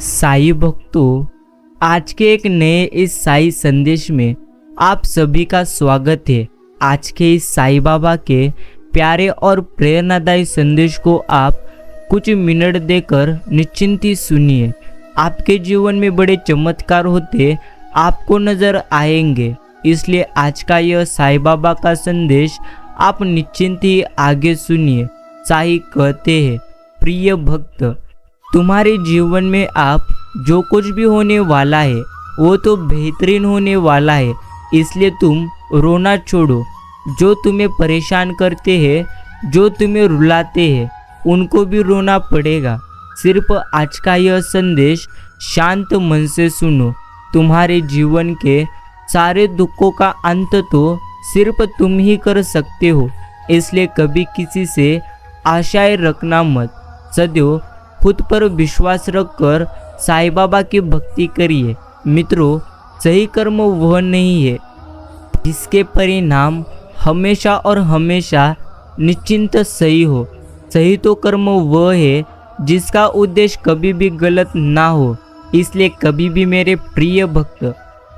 साई भक्तों, आज के एक नए इस साई संदेश में आप सभी का स्वागत है। आज के इस साई बाबा के प्यारे और प्रेरणादायी संदेश को आप कुछ मिनट देकर निश्चिंत ही सुनिए। आपके जीवन में बड़े चमत्कार होते आपको नजर आएंगे, इसलिए आज का यह साई बाबा का संदेश आप निश्चिंत ही आगे सुनिए। साई कहते हैं, प्रिय भक्त, तुम्हारे जीवन में आप जो कुछ भी होने वाला है वो तो बेहतरीन होने वाला है, इसलिए तुम रोना छोड़ो। जो तुम्हें परेशान करते हैं, जो तुम्हें रुलाते हैं, उनको भी रोना पड़ेगा। सिर्फ आज का यह संदेश शांत मन से सुनो। तुम्हारे जीवन के सारे दुखों का अंत तो सिर्फ तुम ही कर सकते हो, इसलिए कभी किसी से आशाएं रखना मत। सदैव खुद पर विश्वास रखकर साईं बाबा की भक्ति करिए। मित्रों, सही कर्म वह नहीं है जिसके परिणाम हमेशा और हमेशा निश्चिंत सही हो। सही तो कर्म वह है जिसका उद्देश्य कभी भी गलत ना हो। इसलिए कभी भी मेरे प्रिय भक्त,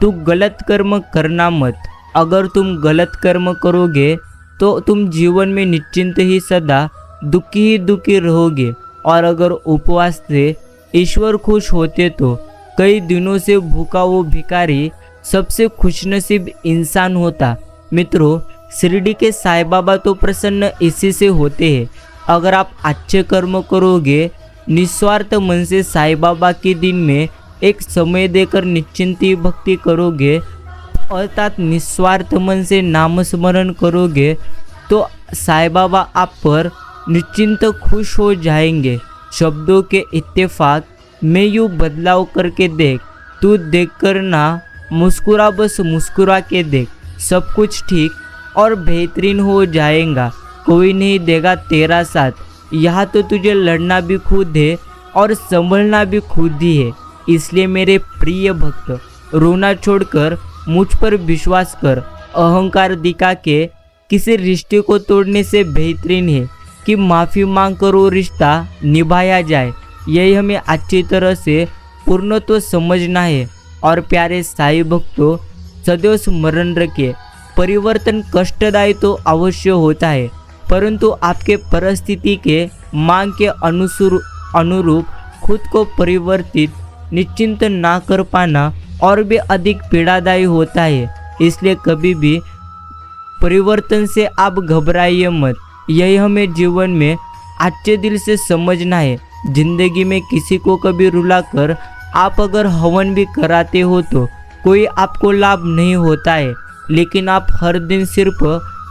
तू गलत कर्म करना मत। अगर तुम गलत कर्म करोगे तो तुम जीवन में निश्चिंत ही सदा दुखी रहोगे। और अगर उपवास से ईश्वर खुश होते तो कई दिनों से भूखा वो भिखारी सबसे खुशनसीब इंसान होता। मित्रों, शिरडी के साईं बाबा तो प्रसन्न इसी से होते हैं। अगर आप अच्छे कर्म करोगे, निस्वार्थ मन से साईं बाबा के दिन में एक समय देकर निश्चिंत भक्ति करोगे, अर्थात निस्वार्थ मन से नाम स्मरण करोगे, तो साईं बाबा आप पर निश्चिंत खुश हो जाएंगे। शब्दों के इत्तेफाक में यूँ बदलाव करके देख, तू देख कर ना मुस्कुरा, बस मुस्कुरा के देख, सब कुछ ठीक और बेहतरीन हो जाएगा। कोई नहीं देगा तेरा साथ। यहाँ तो तुझे लड़ना भी खुद है और संभलना भी खुद ही है। इसलिए मेरे प्रिय भक्त, रोना छोड़कर मुझ पर विश्वास कर। अहंकार दिखा के किसी रिश्ते को तोड़ने से बेहतरीन है कि माफ़ी मांग कर वो रिश्ता निभाया जाए। यही हमें अच्छी तरह से पूर्णत्व समझना है। और प्यारे साईं भक्तों, सदैव स्मरण रखिए, परिवर्तन कष्टदायी तो अवश्य होता है, परंतु आपके परिस्थिति के मांग के अनुरूप खुद को परिवर्तित निश्चिंत ना कर पाना और भी अधिक पीड़ादायी होता है। इसलिए कभी भी परिवर्तन से आप घबराइए मत। यही हमें जीवन में अच्छे दिल से समझना है। जिंदगी में किसी को कभी रुलाकर आप अगर हवन भी कराते हो तो कोई आपको लाभ नहीं होता है, लेकिन आप हर दिन सिर्फ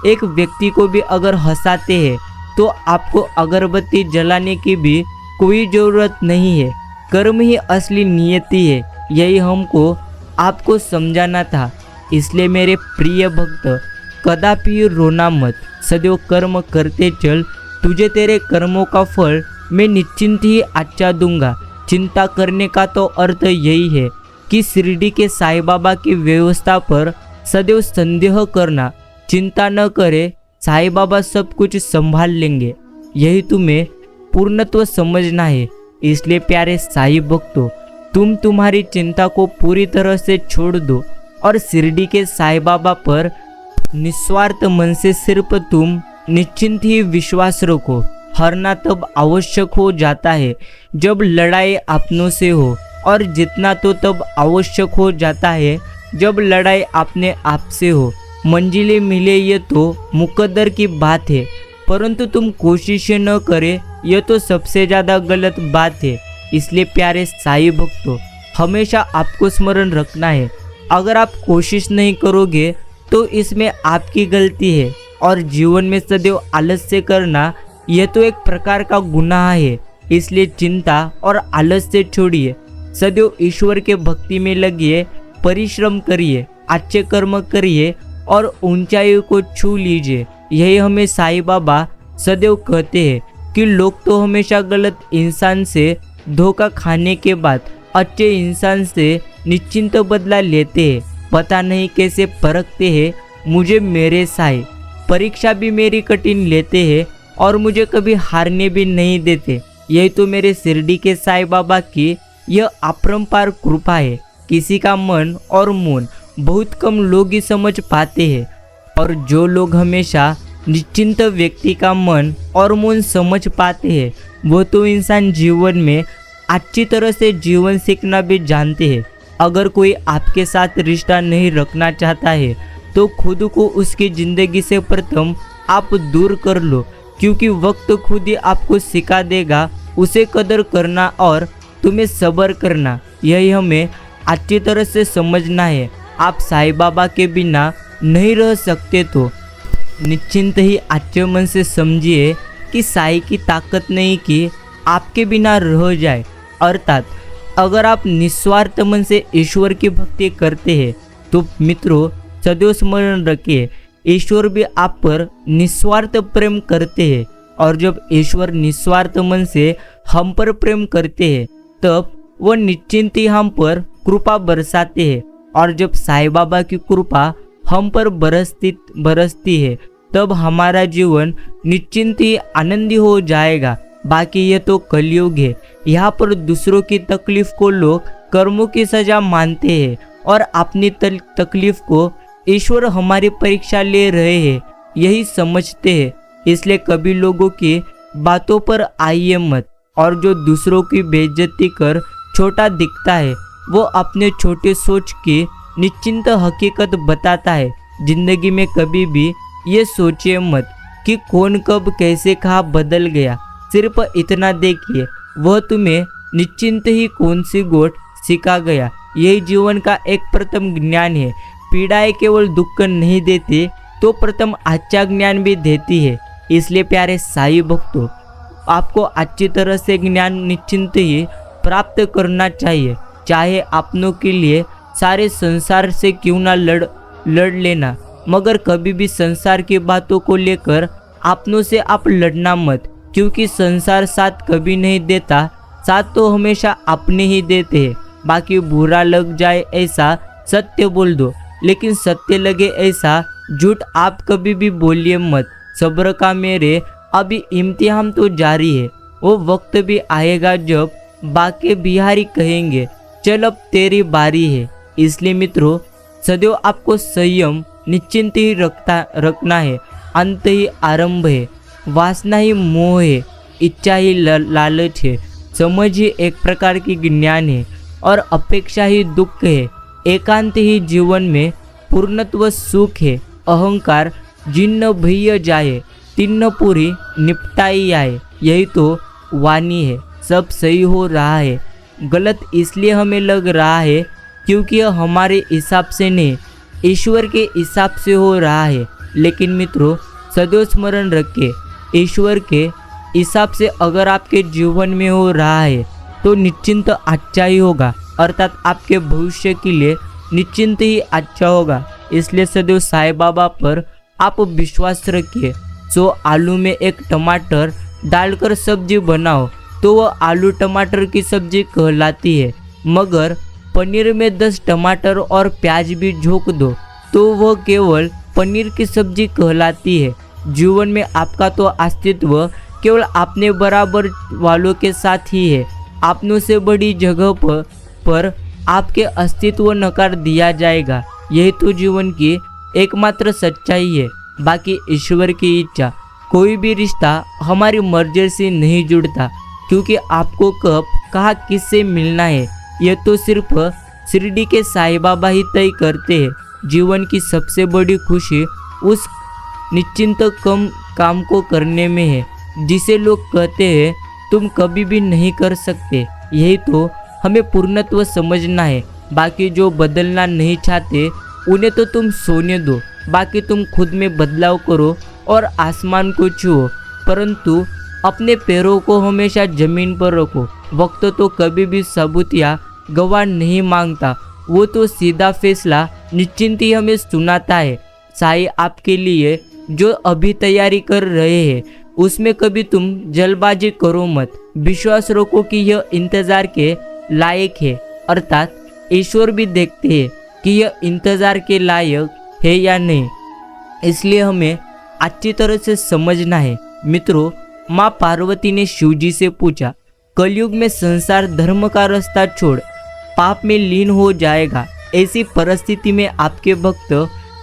एक व्यक्ति को भी अगर हंसाते हैं तो आपको अगरबत्ती जलाने की भी कोई ज़रूरत नहीं है। कर्म ही असली नियति है, यही हमको आपको समझाना था। इसलिए मेरे प्रिय भक्त, कदापि रोना मत, सदैव कर्म करते चल। तुझे तेरे कर्मों का फल मैं निश्चिंत ही अच्छा दूंगा। चिंता करने का तो अर्थ यही है कि शिरडी के साईं बाबा की व्यवस्था पर सदैव संदेह करना। चिंता न करे, साईं बाबा सब कुछ संभाल लेंगे। यही तुम्हें पूर्णत्व समझना है। इसलिए प्यारे साईं भक्तों, तुम तुम्हारी चिंता को पूरी तरह से छोड़ दो और शिरडी के साईं बाबा पर निस्वार्थ मन से सिर्फ तुम निश्चिंत ही विश्वास रखो। हारना तब आवश्यक हो जाता है जब लड़ाई अपनों से हो, और जीतना तो तब आवश्यक हो जाता है जब लड़ाई अपने आप से हो। मंजिलें मिले ये तो मुकद्दर की बात है, परंतु तुम कोशिशें न करें यह तो सबसे ज़्यादा गलत बात है। इसलिए प्यारे साईं भक्तों, हमेशा आपको स्मरण रखना है, अगर आप कोशिश नहीं करोगे तो इसमें आपकी गलती है। और जीवन में सदैव आलस्य करना यह तो एक प्रकार का गुनाह है। इसलिए चिंता और आलस्य छोड़िए, सदैव ईश्वर के भक्ति में लगिए, परिश्रम करिए, अच्छे कर्म करिए और ऊंचाई को छू लीजिए। यही हमें साईं बाबा सदैव कहते हैं कि लोग तो हमेशा गलत इंसान से धोखा खाने के बाद अच्छे इंसान से निश्चिंत बदला लेते हैं। पता नहीं कैसे परखते हैं मुझे मेरे साईं। परीक्षा भी मेरी कठिन लेते हैं और मुझे कभी हारने भी नहीं देते। यही तो मेरे शिरडी के साईं बाबा की यह अपरंपार कृपा है। किसी का मन और मौन बहुत कम लोग ही समझ पाते हैं, और जो लोग हमेशा निश्चिंत व्यक्ति का मन और मौन समझ पाते हैं, वो तो इंसान जीवन में अच्छी तरह से जीवन सीखना भी जानते हैं। अगर कोई आपके साथ रिश्ता नहीं रखना चाहता है तो खुद को उसकी ज़िंदगी से प्रथम आप दूर कर लो, क्योंकि वक्त खुद ही आपको सिखा देगा उसे कदर करना और तुम्हें सब्र करना। यही हमें अच्छी तरह से समझना है। आप साईं बाबा के बिना नहीं रह सकते तो निश्चिंत ही अच्छे मन से समझिए कि साईं की ताकत नहीं कि आपके बिना रह जाए। अर्थात अगर आप निस्वार्थ मन से ईश्वर की भक्ति करते हैं तो मित्रों सदैव स्मरण रखिए, ईश्वर भी आप पर निस्वार्थ प्रेम करते हैं। और जब ईश्वर निस्वार्थ मन से हम पर प्रेम करते हैं तब वो निश्चिंत ही हम पर कृपा बरसाते हैं। और जब साईं बाबा की कृपा हम पर बरसती है तब हमारा जीवन निश्चिंत ही आनंदी हो जाएगा। बाकी ये तो कलयुग है, यहाँ पर दूसरों की तकलीफ को लोग कर्मों की सजा मानते हैं और अपनी तकलीफ को ईश्वर हमारी परीक्षा ले रहे हैं यही समझते हैं। इसलिए कभी लोगों की बातों पर आइए मत, और जो दूसरों की बेइज्जती कर छोटा दिखता है वो अपने छोटे सोच की निश्चिंत हकीकत बताता है। जिंदगी में कभी भी ये सोचिए मत कि कौन कब कैसे कहाँ बदल गया, सिर्फ इतना देखिए वह तुम्हें निश्चिंत ही कौन सी गोट सिखा गया। यही जीवन का एक प्रथम ज्ञान है। पीड़ाएं केवल दुख नहीं देती तो प्रथम अच्छा ज्ञान भी देती है। इसलिए प्यारे साईं भक्तों, आपको अच्छी तरह से ज्ञान निश्चिंत ही प्राप्त करना चाहिए। चाहे अपनों के लिए सारे संसार से क्यों ना लड़ लेना, मगर कभी भी संसार की बातों को लेकर अपनों से आप लड़ना मत, क्योंकि संसार साथ कभी नहीं देता, साथ तो हमेशा अपने ही देते हैं। बाकी बुरा लग जाए ऐसा सत्य बोल दो, लेकिन सत्य लगे ऐसा झूठ आप कभी भी बोलिए मत। सब्र का मेरे अभी इम्तिहान तो जारी है, वो वक्त भी आएगा जब बाके बिहारी कहेंगे चल अब तेरी बारी है। इसलिए मित्रों सदैव आपको संयम निश्चिंत ही रखना है। अंत ही आरंभ है, वासना ही मोह है, इच्छा ही लालच है, समझ ही एक प्रकार की ज्ञान है और अपेक्षा ही दुख है। एकांत ही जीवन में पूर्णत्व सुख है। अहंकार जिन्न भैया जाए तिन्न पूरी निपटाई आए, यही तो वाणी है। सब सही हो रहा है, गलत इसलिए हमें लग रहा है क्योंकि यह हमारे हिसाब से नहीं ईश्वर के हिसाब से हो रहा है। लेकिन मित्रों सदैव स्मरण रखिए, ईश्वर के हिसाब से अगर आपके जीवन में हो रहा है तो निश्चिंत अच्छा ही होगा, अर्थात आपके भविष्य के लिए निश्चिंत ही अच्छा होगा। इसलिए सदैव साईं बाबा पर आप विश्वास रखिए। 100 आलू में एक टमाटर डालकर सब्जी बनाओ तो वह आलू टमाटर की सब्जी कहलाती है, मगर पनीर में 10 टमाटर और प्याज भी झोंक दो तो वह केवल पनीर की सब्जी कहलाती है। जीवन में आपका तो अस्तित्व केवल अपने बराबर वालों के साथ ही है। अपनों से बड़ी जगह पर आपके अस्तित्व नकार दिया जाएगा। यही तो जीवन की एकमात्र सच्चाई है। बाकी ईश्वर की इच्छा, कोई भी रिश्ता हमारी मर्जी से नहीं जुड़ता, क्योंकि आपको कब कहाँ किससे मिलना है यह तो सिर्फ शिरडी के साईं बाबा ही तय करते हैं। जीवन की सबसे बड़ी खुशी उस निश्चिंत कम काम को करने में है जिसे लोग कहते हैं तुम कभी भी नहीं कर सकते। यही तो हमें पूर्णत्व समझना है। बाकी जो बदलना नहीं चाहते उन्हें तो तुम सोने दो, बाकी तुम खुद में बदलाव करो और आसमान को छुओ, परंतु अपने पैरों को हमेशा जमीन पर रखो। वक्त तो कभी भी सबूत या गवाह नहीं मांगता, वो तो सीधा फैसला निश्चिंत ही हमें सुनाता है। साईं आपके लिए जो अभी तैयारी कर रहे हैं उसमें कभी तुम जल्दबाजी करो मत। विश्वास रखो कि यह इंतजार के लायक है, अर्थात ईश्वर भी देखते हैं कि यह इंतजार के लायक है या नहीं। इसलिए हमें अच्छी तरह से समझना है। मित्रों माँ पार्वती ने शिवजी से पूछा, कलयुग में संसार धर्म का रास्ता छोड़ पाप में लीन हो जाएगा। ऐसी परिस्थिति में आपके भक्त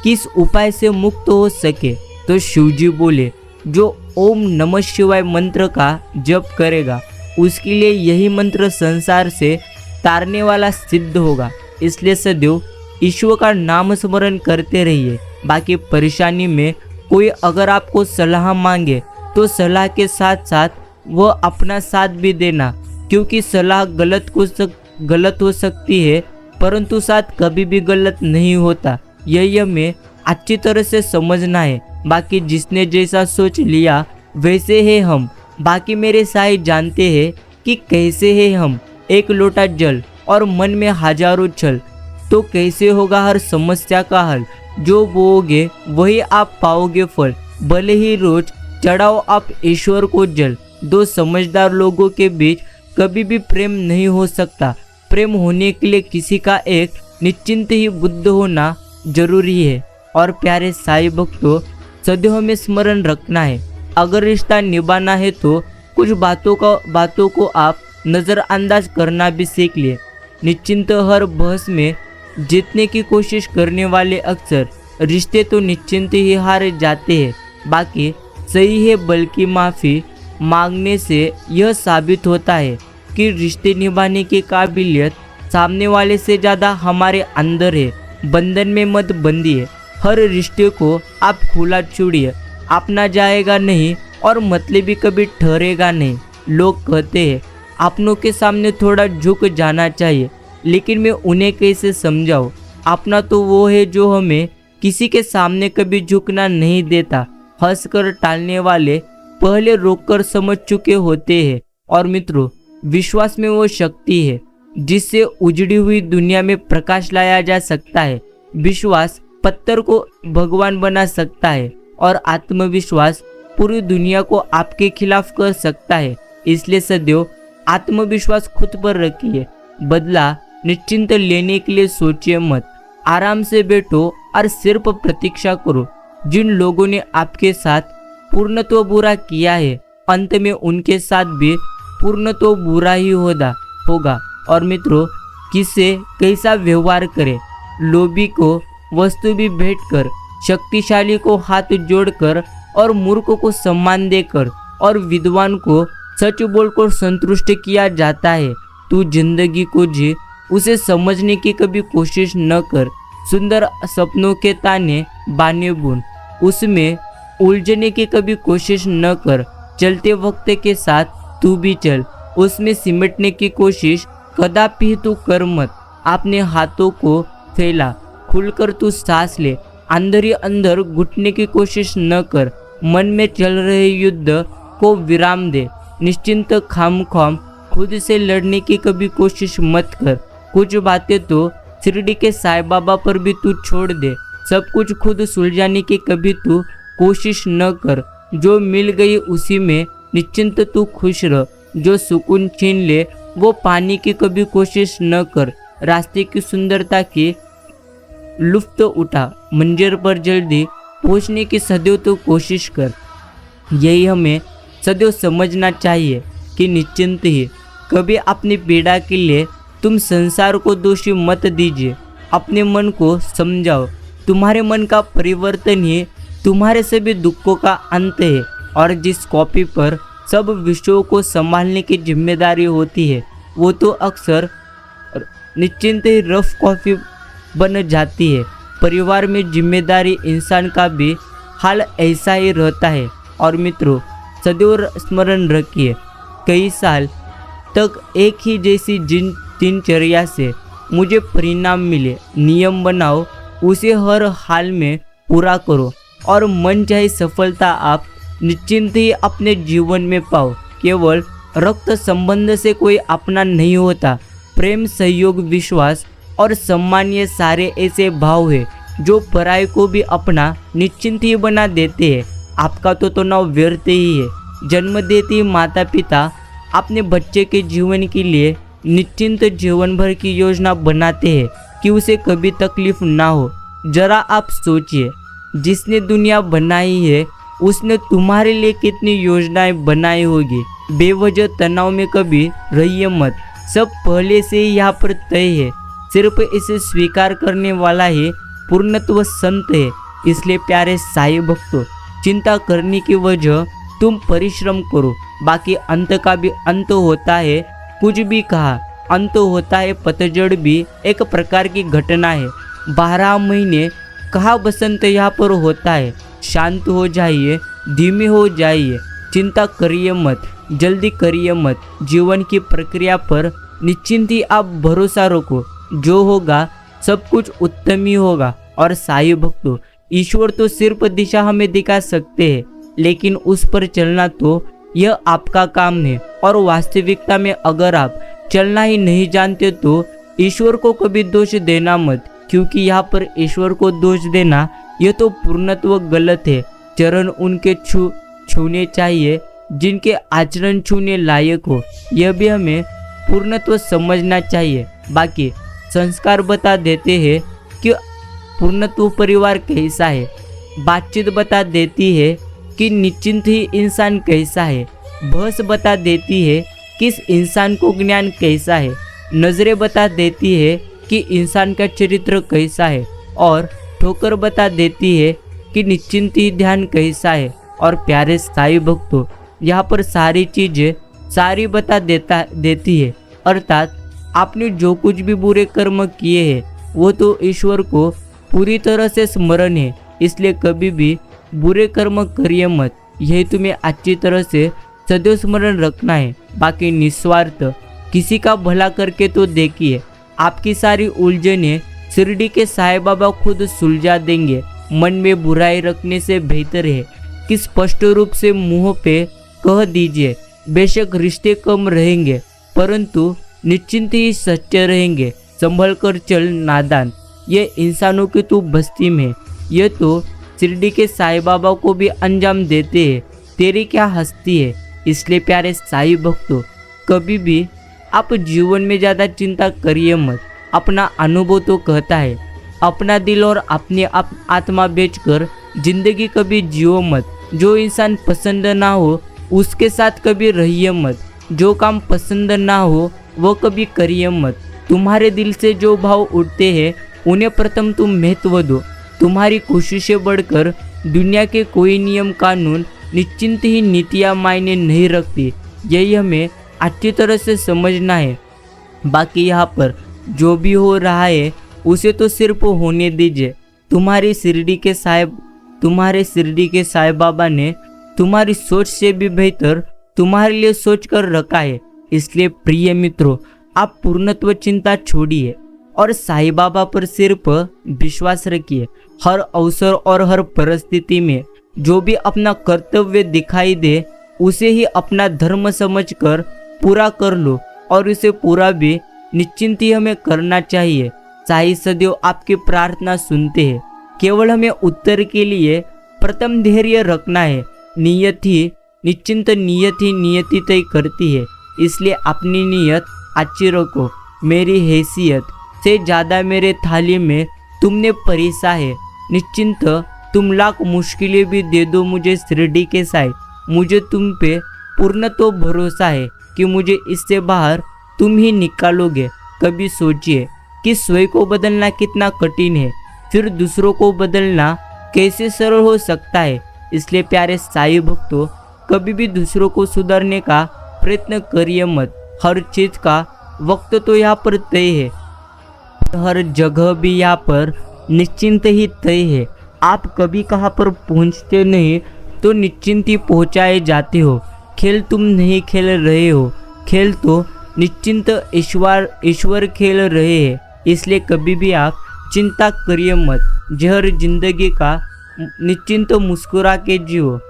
किस उपाय से मुक्त हो सके? तो शिवजी बोले, जो ओम नमः शिवाय मंत्र का जप करेगा उसके लिए यही मंत्र संसार से तारने वाला सिद्ध होगा। इसलिए सदैव ईश्वर का नाम स्मरण करते रहिए। बाकी परेशानी में कोई अगर आपको सलाह मांगे तो सलाह के साथ साथ वह अपना साथ भी देना, क्योंकि सलाह गलत हो सकती है परंतु साथ कभी भी गलत नहीं होता। यही हमें अच्छी तरह से समझना है। बाकी जिसने जैसा सोच लिया वैसे है हम। बाकी मेरे साई जानते हैं कि कैसे है हम। एक लोटा जल और मन में हजारों छल, तो कैसे होगा हर समस्या का हल। जो बोओगे वही आप पाओगे फल। भले ही रोज चढ़ाओ आप ईश्वर को जल। दो समझदार लोगों के बीच कभी भी प्रेम नहीं हो सकता। प्रेम होने के लिए किसी का एक निश्चिंत ही बुद्ध होना जरूरी है। और प्यारे साई भक्तों, सदैव हमें स्मरण रखना है, अगर रिश्ता निभाना है तो कुछ बातों को आप नज़रअंदाज करना भी सीख लिए। निश्चिंत हर बहस में जीतने की कोशिश करने वाले अक्सर रिश्ते तो निश्चिंत ही हार जाते हैं। बाकी सही है, बल्कि माफ़ी मांगने से यह साबित होता है कि रिश्ते निभाने की काबिलियत सामने वाले से ज़्यादा हमारे अंदर है। बंधन में मत बंधिए, हर रिश्ते को आप खुला छोड़िए। अपना जाएगा नहीं और मतलबी कभी ठहरेगा नहीं। लोग कहते हैं अपनों के सामने थोड़ा झुक जाना चाहिए, लेकिन मैं उन्हें कैसे समझाऊं? अपना तो वो है जो हमें किसी के सामने कभी झुकना नहीं देता। हंसकर टालने वाले पहले रोककर समझ चुके होते हैं। और मित्रों, विश्वास में वो शक्ति है जिससे उजड़ी हुई दुनिया में प्रकाश लाया जा सकता है। विश्वास पत्थर को भगवान बना सकता है और आत्मविश्वास पूरी दुनिया को आपके खिलाफ कर सकता है। इसलिए सदैव आत्मविश्वास खुद पर रखिए। बदला निश्चिंत लेने के लिए सोचिए मत। आराम से बैठो और सिर्फ प्रतीक्षा करो। जिन लोगों ने आपके साथ पूर्णत्व बुरा किया है, अंत में उनके साथ भी पूर्णत्व बुरा ही होगा। और मित्रों, किससे कैसा व्यवहार करें? लोभी को वस्तु भी भेंट कर, शक्तिशाली को हाथ जोड़कर और मूर्ख को सम्मान देकर और विद्वान को सच बोलकर संतुष्ट किया जाता है। तू जिंदगी को जी, उसे समझने की कभी कोशिश न कर। सुंदर सपनों के ताने बाने बुन, उसमें उलझने की कभी कोशिश न कर। चलते वक्त के साथ तू भी चल, उसमें सिमटने की कोशिश कदापि तू कर मत। अपने हाथों को फैला, खुलकर तू सांस ले। अंदर ही अंदर घुटने की कोशिश न कर। मन में चल रहे युद्ध को विराम दे। निश्चिंत खामख्वाम खुद से लड़ने की कभी कोशिश मत कर। कुछ बातें तो शिरडी के साईं बाबा पर भी तू छोड़ दे। सब कुछ खुद सुलझाने की कभी तू कोशिश न कर। जो मिल गई उसी में निश्चिंत तू खुश रह। जो सुकून छीन ले वो पाने की कभी कोशिश न कर। रास्ते की सुंदरता की लुफ्त उठा, मंजिल पर जल्दी पहुंचने की सदैव तो कोशिश कर। यही हमें सदैव समझना चाहिए कि निश्चिंत ही कभी अपनी पीड़ा के लिए तुम संसार को दोषी मत दीजिए। अपने मन को समझाओ। तुम्हारे मन का परिवर्तन ही तुम्हारे सभी दुखों का अंत है। और जिस कॉपी पर सब विषयों को संभालने की जिम्मेदारी होती है, वो तो अक्सर निश्चिंत ही रफ कॉपी बन जाती है। परिवार में जिम्मेदारी इंसान का भी हाल ऐसा ही रहता है। और मित्रों, सदैव स्मरण रखिए, कई साल तक एक ही जैसी दिनचर्या से मुझे परिणाम मिले। नियम बनाओ, उसे हर हाल में पूरा करो और मन चाहे सफलता आप निश्चिंत ही अपने जीवन में पाओ। केवल रक्त संबंध से कोई अपना नहीं होता। प्रेम, सहयोग, विश्वास और सम्मान, ये सारे ऐसे भाव है जो पराये को भी अपना निश्चिंत ही बना देते हैं। आपका तो तनाव व्यर्थ ही है। जन्म देती माता पिता अपने बच्चे के जीवन के लिए निश्चिंत जीवन भर की योजना बनाते हैं कि उसे कभी तकलीफ ना हो। जरा आप सोचिए, जिसने दुनिया बनाई है उसने तुम्हारे लिए कितनी योजनाएं बनाई होगी। बेवजह तनाव में कभी रहिए मत, सब पहले से ही यहाँ पर तय है। सिर्फ इसे स्वीकार करने वाला ही पूर्णत्व संत है। इसलिए प्यारे साईं भक्तों, चिंता करने की वजह तुम परिश्रम करो, बाकी अंत का भी अंत होता है। कुछ भी कहा, अंत होता है। पतझड़ भी एक प्रकार की घटना है। 12 महीने कहा बसंत यहाँ पर होता है। शांत हो जाइए, धीमे हो जाइए, चिंता करिए मत, जल्दी करिए मत। जीवन की प्रक्रिया पर निश्चिंत ही आप भरोसा रखो। जो होगा सब कुछ उत्तम ही होगा। और साईं भक्तों, ईश्वर तो सिर्फ दिशा हमें दिखा सकते हैं, लेकिन उस पर चलना तो यह आपका काम है। और वास्तविकता में अगर आप चलना ही नहीं जानते तो ईश्वर को कभी दोष देना मत, क्योंकि यहाँ पर ईश्वर को दोष देना यह तो पूर्णत्व गलत है। चरण उनके छूने चाहिए जिनके आचरण छूने लायक हो। यह भी हमें पूर्णत्व समझना चाहिए। बाकी संस्कार बता देते हैं कि पूर्णत्व परिवार कैसा है, बातचीत बता देती है कि निश्चिंत ही इंसान कैसा है, बहस बता देती है किस इंसान को ज्ञान कैसा है, नजरें बता देती है कि इंसान का चरित्र कैसा है, और ठोकर बता देती है कि निश्चिंत ही ध्यान कैसा है। और प्यारे साईं भक्तों, यहाँ पर सारी चीजें सारी बता देती है। अर्थात आपने जो कुछ भी बुरे कर्म किए हैं वो तो ईश्वर को पूरी तरह से स्मरण है। इसलिए कभी भी बुरे कर्म करिए मत। यही तुम्हें अच्छी तरह से सदैव स्मरण रखना है। बाकी निस्वार्थ किसी का भला करके तो देखिए, आपकी सारी उलझनें शिरडी के साईं बाबा खुद सुलझा देंगे। मन में बुराई रखने से बेहतर है कि स्पष्ट रूप से मुंह पे कह दीजिए। बेशक रिश्ते कम रहेंगे, परंतु निश्चिंत ही सच्चे रहेंगे। संभल कर चल नादान, ये इंसानों की तो बस्ती में, ये तो शिरडी के साईं बाबा को भी अंजाम देते हैं। तेरी क्या हस्ती है। इसलिए प्यारे साईं भक्तों, कभी भी आप जीवन में ज़्यादा चिंता करिए मत। अपना अनुभव तो कहता है, अपना दिल और अपनी आत्मा बेचकर जिंदगी कभी जियो मत। जो इंसान पसंद ना हो उसके साथ कभी रहिए मत। जो काम पसंद ना हो वो कभी करिए मत। तुम्हारे दिल से जो भाव उठते हैं उन्हें प्रथम तुम महत्व दो। तुम्हारी कोशिशें बढ़कर दुनिया के कोई नियम कानून निश्चिंत ही नीतियाँ मायने नहीं रखती। यही हमें अच्छी तरह से समझना है। बाकी यहाँ पर जो भी हो रहा है उसे तो सिर्फ होने दीजिए। तुम्हारे शिरडी के साईं बाबा ने तुम्हारी सोच से भी बेहतर तुम्हारे लिए सोच कर रखा है। इसलिए प्रिय मित्रों, आप पूर्णत्व चिंता छोड़िए और साईं बाबा पर सिर्फ विश्वास रखिए। हर अवसर और हर परिस्थिति में जो भी अपना कर्तव्य दिखाई दे उसे ही अपना धर्म समझकर पूरा कर लो, और इसे पूरा भी निश्चिंत ही हमें करना चाहिए। साईं सदैव आपकी प्रार्थना सुनते हैं। केवल हमें उत्तर के लिए प्रथम धैर्य रखना है। नियत ही नियति तय करती है। इसलिए अपनी नियत अच्छी रखो। मेरी हैसियत से ज़्यादा मेरे थाली में तुमने परिसा है। निश्चिंत तुम लाख मुश्किलें भी दे दो मुझे शिरडी के साईं, मुझे तुम पे पूर्ण तो भरोसा है कि मुझे इससे बाहर तुम ही निकालोगे। कभी सोचिए कि स्वयं को बदलना कितना कठिन है, फिर दूसरों को बदलना कैसे सरल हो सकता है। इसलिए प्यारे साईं भक्तों, कभी भी दूसरों को सुधारने का प्रयत्न करिए मत। हर चीज़ का वक्त तो यहाँ पर तय है, हर जगह भी यहाँ पर निश्चिंत ही तय है। आप कभी कहाँ पर पहुँचते नहीं तो निश्चिंत ही पहुँचाए जाते हो। खेल तुम नहीं खेल रहे हो, खेल तो निश्चिंत ईश्वर खेल रहे हैं। इसलिए कभी भी आप चिंता करिए मत। जहर जिंदगी का निश्चिंत मुस्कुरा के जियो,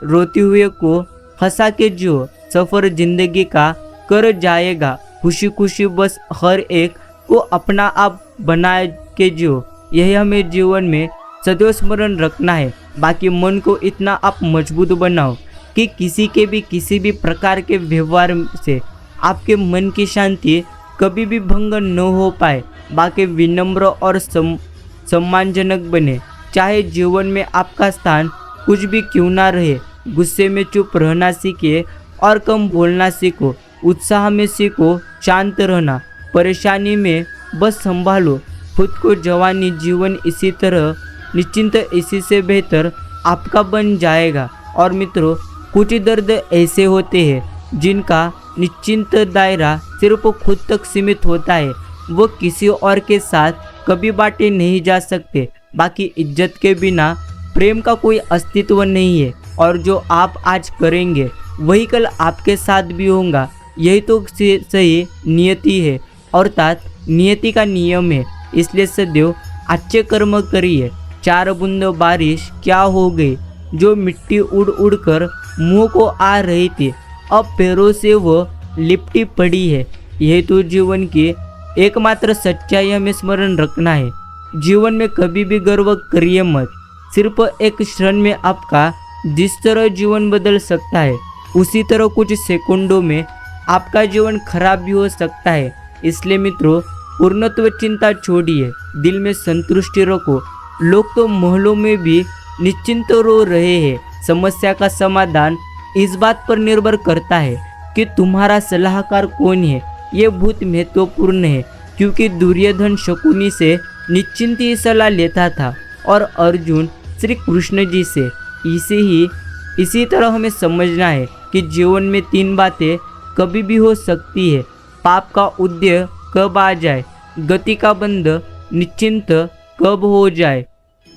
रोते हुए को हंसा के जियो। सफ़र जिंदगी का कर जाएगा खुशी खुशी, बस हर एक को अपना आप बना के जियो। यही हमें जीवन में सदैव स्मरण रखना है। बाकी मन को इतना आप मजबूत बनाओ कि किसी भी प्रकार के व्यवहार से आपके मन की शांति कभी भी भंग न हो पाए। बाकी विनम्र और सम्मानजनक बने। चाहे जीवन में आपका स्थान कुछ भी क्यों ना रहे, गुस्से में चुप रहना सीखे और कम बोलना सीखो, उत्साह में सीखो शांत रहना, परेशानी में बस संभालो खुद को। जवानी जीवन इसी तरह निश्चिंत इसी से बेहतर आपका बन जाएगा। और मित्रों, कुछ दर्द ऐसे होते हैं जिनका निश्चिंत दायरा सिर्फ खुद तक सीमित होता है, वो किसी और के साथ कभी बांटे नहीं जा सकते। बाकी इज्जत के बिना प्रेम का कोई अस्तित्व नहीं है, और जो आप आज करेंगे वही कल आपके साथ भी होगा। यही तो सही नियति है, अर्थात नियति का नियम है। इसलिए सदैव अच्छे कर्म करिए। 4 बूंद बारिश क्या हो गई, जो मिट्टी उड़ उड़ कर मुंह को आ रही थी, अब पैरों से वो लिपटी पड़ी है। यह तो जीवन की एकमात्र सच्चाई हमें स्मरण रखना है। जीवन में कभी भी गर्व करिए मत। सिर्फ एक क्षण में आपका जिस तरह जीवन बदल सकता है, उसी तरह कुछ सेकंडों में आपका जीवन खराब भी हो सकता है। इसलिए मित्रों, पूर्णत्व चिंता छोड़िए, दिल में संतुष्टि रखो। लोग तो महलों में भी निश्चिंत रो रहे हैं। समस्या का समाधान इस बात पर निर्भर करता है कि तुम्हारा सलाहकार कौन है। ये बहुत महत्वपूर्ण है, क्योंकि दुर्योधन शकुनी से निश्चिंत ही सलाह लेता था और अर्जुन श्री कृष्ण जी से। इसी तरह हमें समझना है कि जीवन में 3 बातें कभी भी हो सकती है। पाप का उदय कब आ जाए, गति का बंध निश्चिंत कब हो जाए,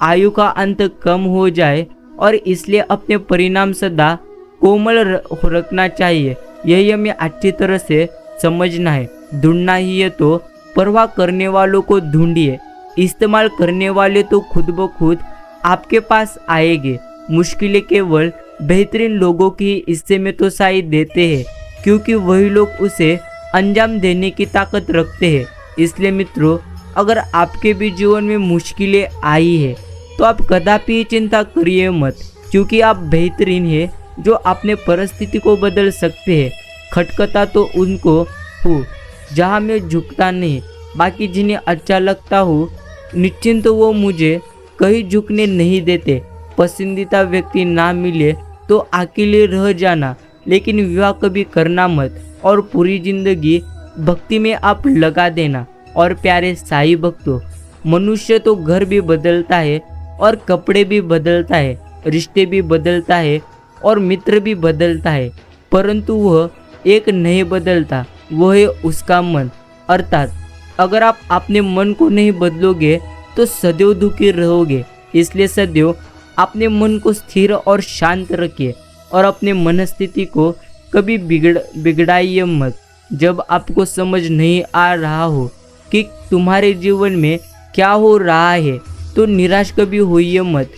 आयु का अंत कम हो जाए, और इसलिए अपने परिणाम सदा कोमल रखना चाहिए। यही हमें अच्छी तरह से समझना है। ढूंढना ही है तो परवाह करने वालों को ढूंढिए, इस्तेमाल करने वाले तो खुद ब खुद आपके पास आएंगे। मुश्किलें केवल बेहतरीन लोगों की हिस्से में तो साई देते हैं, क्योंकि वही लोग उसे अंजाम देने की ताकत रखते हैं। इसलिए मित्रों, अगर आपके भी जीवन में मुश्किलें आई है तो आप कदापि चिंता करिए मत, क्योंकि आप बेहतरीन हैं जो अपने परिस्थिति को बदल सकते हैं। खटखटा तो उनको हो जहाँ मैं झुकता नहीं, बाकी जिन्हें अच्छा लगता हो निश्चिंत वो मुझे कहीं झुकने नहीं देते। पसंदीदा व्यक्ति ना मिले तो अकेले रह जाना, लेकिन विवाह कभी करना मत, और पूरी जिंदगी भक्ति में आप लगा देना। और प्यारे साईं भक्तों, मनुष्य तो घर भी बदलता है और कपड़े भी बदलता है, रिश्ते भी बदलता है और मित्र भी बदलता है, परंतु वह एक नहीं बदलता, वह है उसका मन। अर्थात अगर आप अपने मन को नहीं बदलोगे तो सदैव दुखी रहोगे। इसलिए सदैव अपने मन को स्थिर और शांत रखिए और अपने मनस्थिति को कभी बिगड़ाइए मत। जब आपको समझ नहीं आ रहा हो कि तुम्हारे जीवन में क्या हो रहा है तो निराश कभी होइए मत,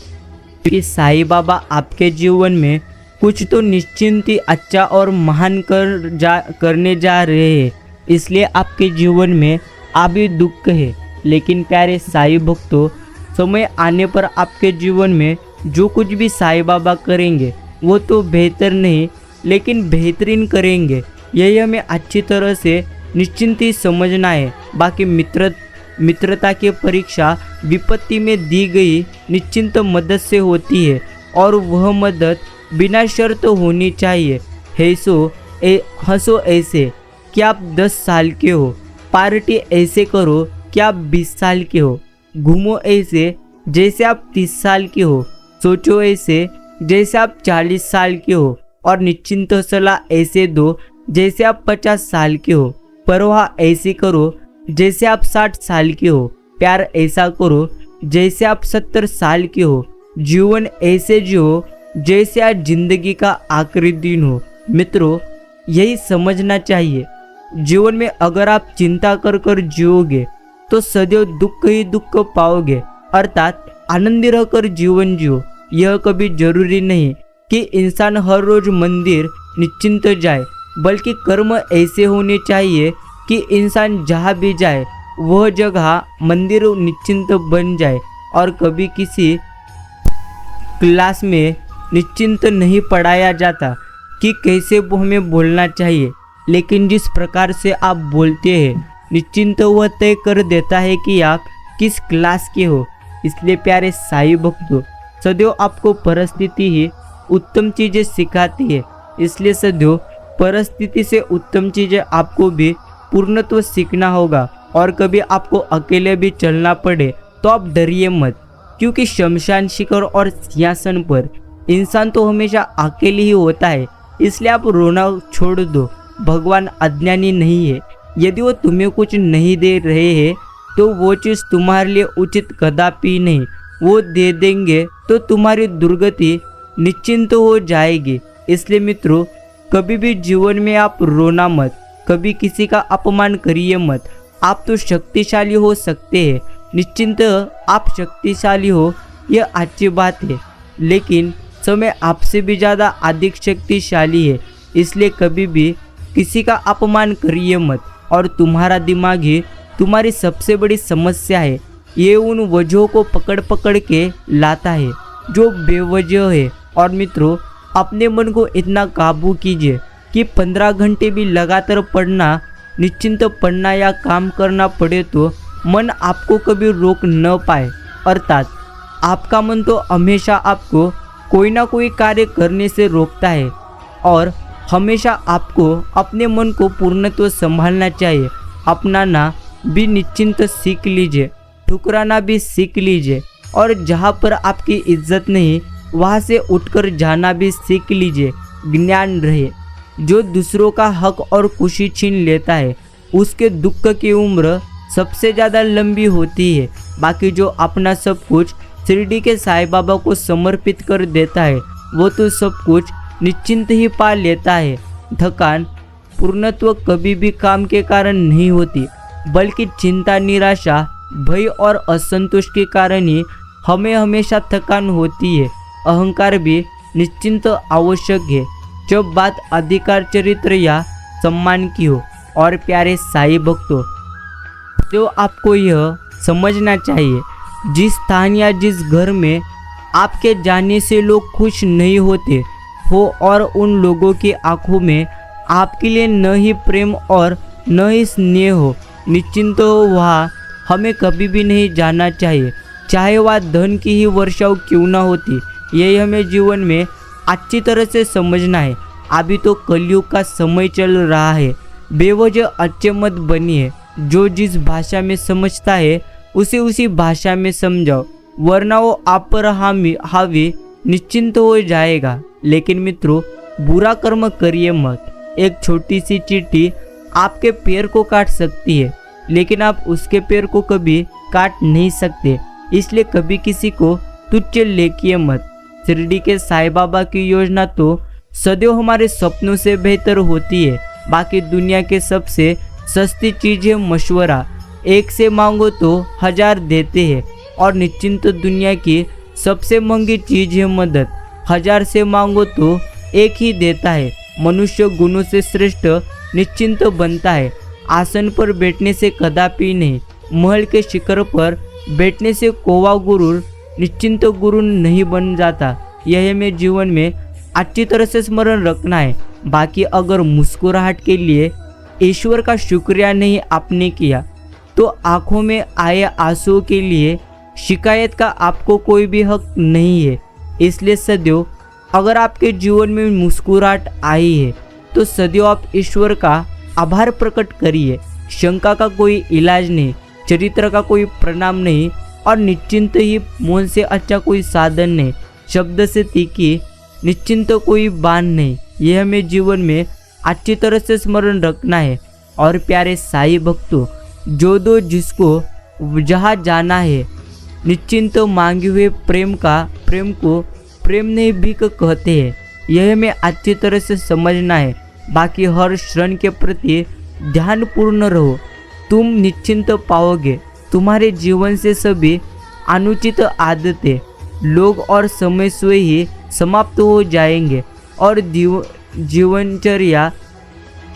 क्योंकि साईं बाबा आपके जीवन में कुछ तो निश्चिंत ही अच्छा और महान करने जा रहे हैं। इसलिए आपके जीवन में अभी दुख है, लेकिन प्यारे साईं भक्तों, समय आने पर आपके जीवन में जो कुछ भी साईं बाबा करेंगे वो तो बेहतर नहीं लेकिन बेहतरीन करेंगे। यही हमें अच्छी तरह से निश्चिंत ही समझना है। बाकी मित्रता की परीक्षा विपत्ति में दी गई निश्चिंत मदद से होती है, और वह मदद बिना शर्त होनी चाहिए। हंसो ऐसे कि आप 10 साल के हो, पार्टी ऐसे करो कि आप 20 साल के हो, घूमो ऐसे जैसे आप 30 साल के हो, सोचो ऐसे जैसे आप 40 साल के हो, और निश्चिंत सलाह ऐसे दो जैसे आप 50 साल के हो। परवाह ऐसी करो जैसे आप 60 साल के हो, प्यार ऐसा करो जैसे आप 70 साल के हो, जीवन ऐसे जियो जैसे आज जिंदगी का आखिरी दिन हो। मित्रों, यही समझना चाहिए। जीवन में अगर आप चिंता कर कर जियोगे तो सदैव दुख ही दुख पाओगे, अर्थात आनंदी रहकर जीवन जियो। यह कभी जरूरी नहीं कि इंसान हर रोज मंदिर निश्चिंत जाए, बल्कि कर्म ऐसे होने चाहिए कि इंसान जहाँ भी जाए वह जगह मंदिर निश्चिंत बन जाए। और कभी किसी क्लास में निश्चिंत नहीं पढ़ाया जाता कि कैसे हमें बोलना चाहिए, लेकिन जिस प्रकार से आप बोलते हैं निश्चिंत वह तय कर देता है कि आप किस क्लास के हो। इसलिए प्यारे साईं भक्तों, सदैव आपको परिस्थिति ही उत्तम चीज़ें सिखाती है, इसलिए सदैव परिस्थिति से उत्तम चीज़ें आपको भी पूर्णत्व सीखना होगा। और कभी आपको अकेले भी चलना पड़े तो आप डरिए मत, क्योंकि शमशान शिखर और सिंहासन पर इंसान तो हमेशा अकेले ही होता है। इसलिए आप रोना छोड़ दो। भगवान अज्ञानी नहीं है। यदि वो तुम्हें कुछ नहीं दे रहे हैं तो वो चीज़ तुम्हारे लिए उचित कदापि नहीं। वो दे देंगे तो तुम्हारी दुर्गति निश्चिंत हो जाएगी। इसलिए मित्रों, कभी भी जीवन में आप रोना मत, कभी किसी का अपमान करिए मत। आप तो शक्तिशाली हो सकते हैं, निश्चिंत आप शक्तिशाली हो, यह अच्छी बात है, लेकिन समय आपसे भी ज़्यादा अधिक शक्तिशाली है। इसलिए कभी भी किसी का अपमान करिए मत। और तुम्हारा दिमाग ही तुम्हारी सबसे बड़ी समस्या है। ये उन वजहों को पकड़ पकड़ के लाता है जो बेवजह है। और मित्रों, अपने मन को इतना काबू कीजिए कि 15 घंटे भी लगातार पढ़ना, निश्चिंत पढ़ना या काम करना पड़े तो मन आपको कभी रोक न पाए। अर्थात आपका मन तो हमेशा आपको कोई ना कोई कार्य करने से रोकता है। और हमेशा आपको अपने मन को पूर्णत्व संभालना चाहिए। अपनाना भी निश्चिंत सीख लीजिए, ठुकराना भी सीख लीजिए। और जहाँ पर आपकी इज्जत नहीं, वहाँ से उठकर जाना भी सीख लीजिए। ज्ञान रहे, जो दूसरों का हक और खुशी छीन लेता है उसके दुख की उम्र सबसे ज़्यादा लंबी होती है। बाकी जो अपना सब कुछ शिरडी के साईं बाबा को समर्पित कर देता है वो तो सब कुछ निश्चिंत ही पा लेता है। थकान, पूर्णत्व कभी भी काम के कारण नहीं होती, बल्कि चिंता, निराशा, भय और असंतोष के कारण ही हमें हमेशा थकान होती है। अहंकार भी निश्चिंत आवश्यक है जब बात अधिकार, चरित्र या सम्मान की हो। और प्यारे साईं भक्तों, जो आपको यह समझना चाहिए, जिस स्थान या जिस घर में आपके जाने से लोग खुश नहीं होते हो और उन लोगों की आंखों में आपके लिए न ही प्रेम और न ही स्नेह हो, निश्चिंत हो, वहाँ हमें कभी भी नहीं जाना चाहिए, चाहे वह धन की ही वर्षाव क्यों ना होती। यही हमें जीवन में अच्छी तरह से समझना है। अभी तो कलयुग का समय चल रहा है। बेवजह अच्छे मत बनिए। जो जिस भाषा में समझता है उसे उसी भाषा में समझाओ, वरना वो आप पर हावी निश्चिंत हो जाएगा। लेकिन मित्रों, बुरा कर्म करिए मत। एक छोटी सी चींटी आपके पैर को काट सकती है, लेकिन आप उसके पैर को कभी काट नहीं सकते। इसलिए कभी किसी को तुच्छ लेखिए मत। शिरडी के साईं बाबा की योजना तो सदैव हमारे सपनों से बेहतर होती है। बाकी दुनिया के सबसे सस्ती चीज़ है मशवरा। एक से मांगो तो 1000 देते हैं। और निश्चिंत दुनिया की सबसे महंगी चीज़ है मदद। 1000 से मांगो तो एक ही देता है। मनुष्य गुणों से श्रेष्ठ निश्चिंत बनता है। आसन पर बैठने से कदापि नहीं, महल के शिखर पर बैठने से कोवा गुरूर निश्चिंत गुरु नहीं बन जाता। यह हमें जीवन में अच्छी तरह से स्मरण रखना है। बाकी अगर मुस्कुराहट के लिए ईश्वर का शुक्रिया नहीं आपने किया तो आंखों में आए आंसुओं के लिए शिकायत का आपको कोई भी हक नहीं है। इसलिए सदैव अगर आपके जीवन में मुस्कुराहट आई है तो सदैव आप ईश्वर का आभार प्रकट करिए। शंका का कोई इलाज नहीं, चरित्र का कोई प्रणाम नहीं और निश्चिंत ही मौन से अच्छा कोई साधन नहीं, शब्द से तीखी निश्चिंत कोई बाण नहीं। यह हमें जीवन में अच्छी तरह से स्मरण रखना है। और प्यारे साईं भक्तों, जो दो जिसको जहाँ जाना है, निश्चिंत मांगे हुए प्रेम को प्रेम नहीं भीख कहते हैं। यह हमें अच्छी तरह से समझना है। बाकी हर क्षण के प्रति ध्यानपूर्ण रहो, तुम निश्चिंत पाओगे। तुम्हारे जीवन से सभी अनुचित आदतें, लोग और समय से ही समाप्त हो जाएंगे और जीवनचर्या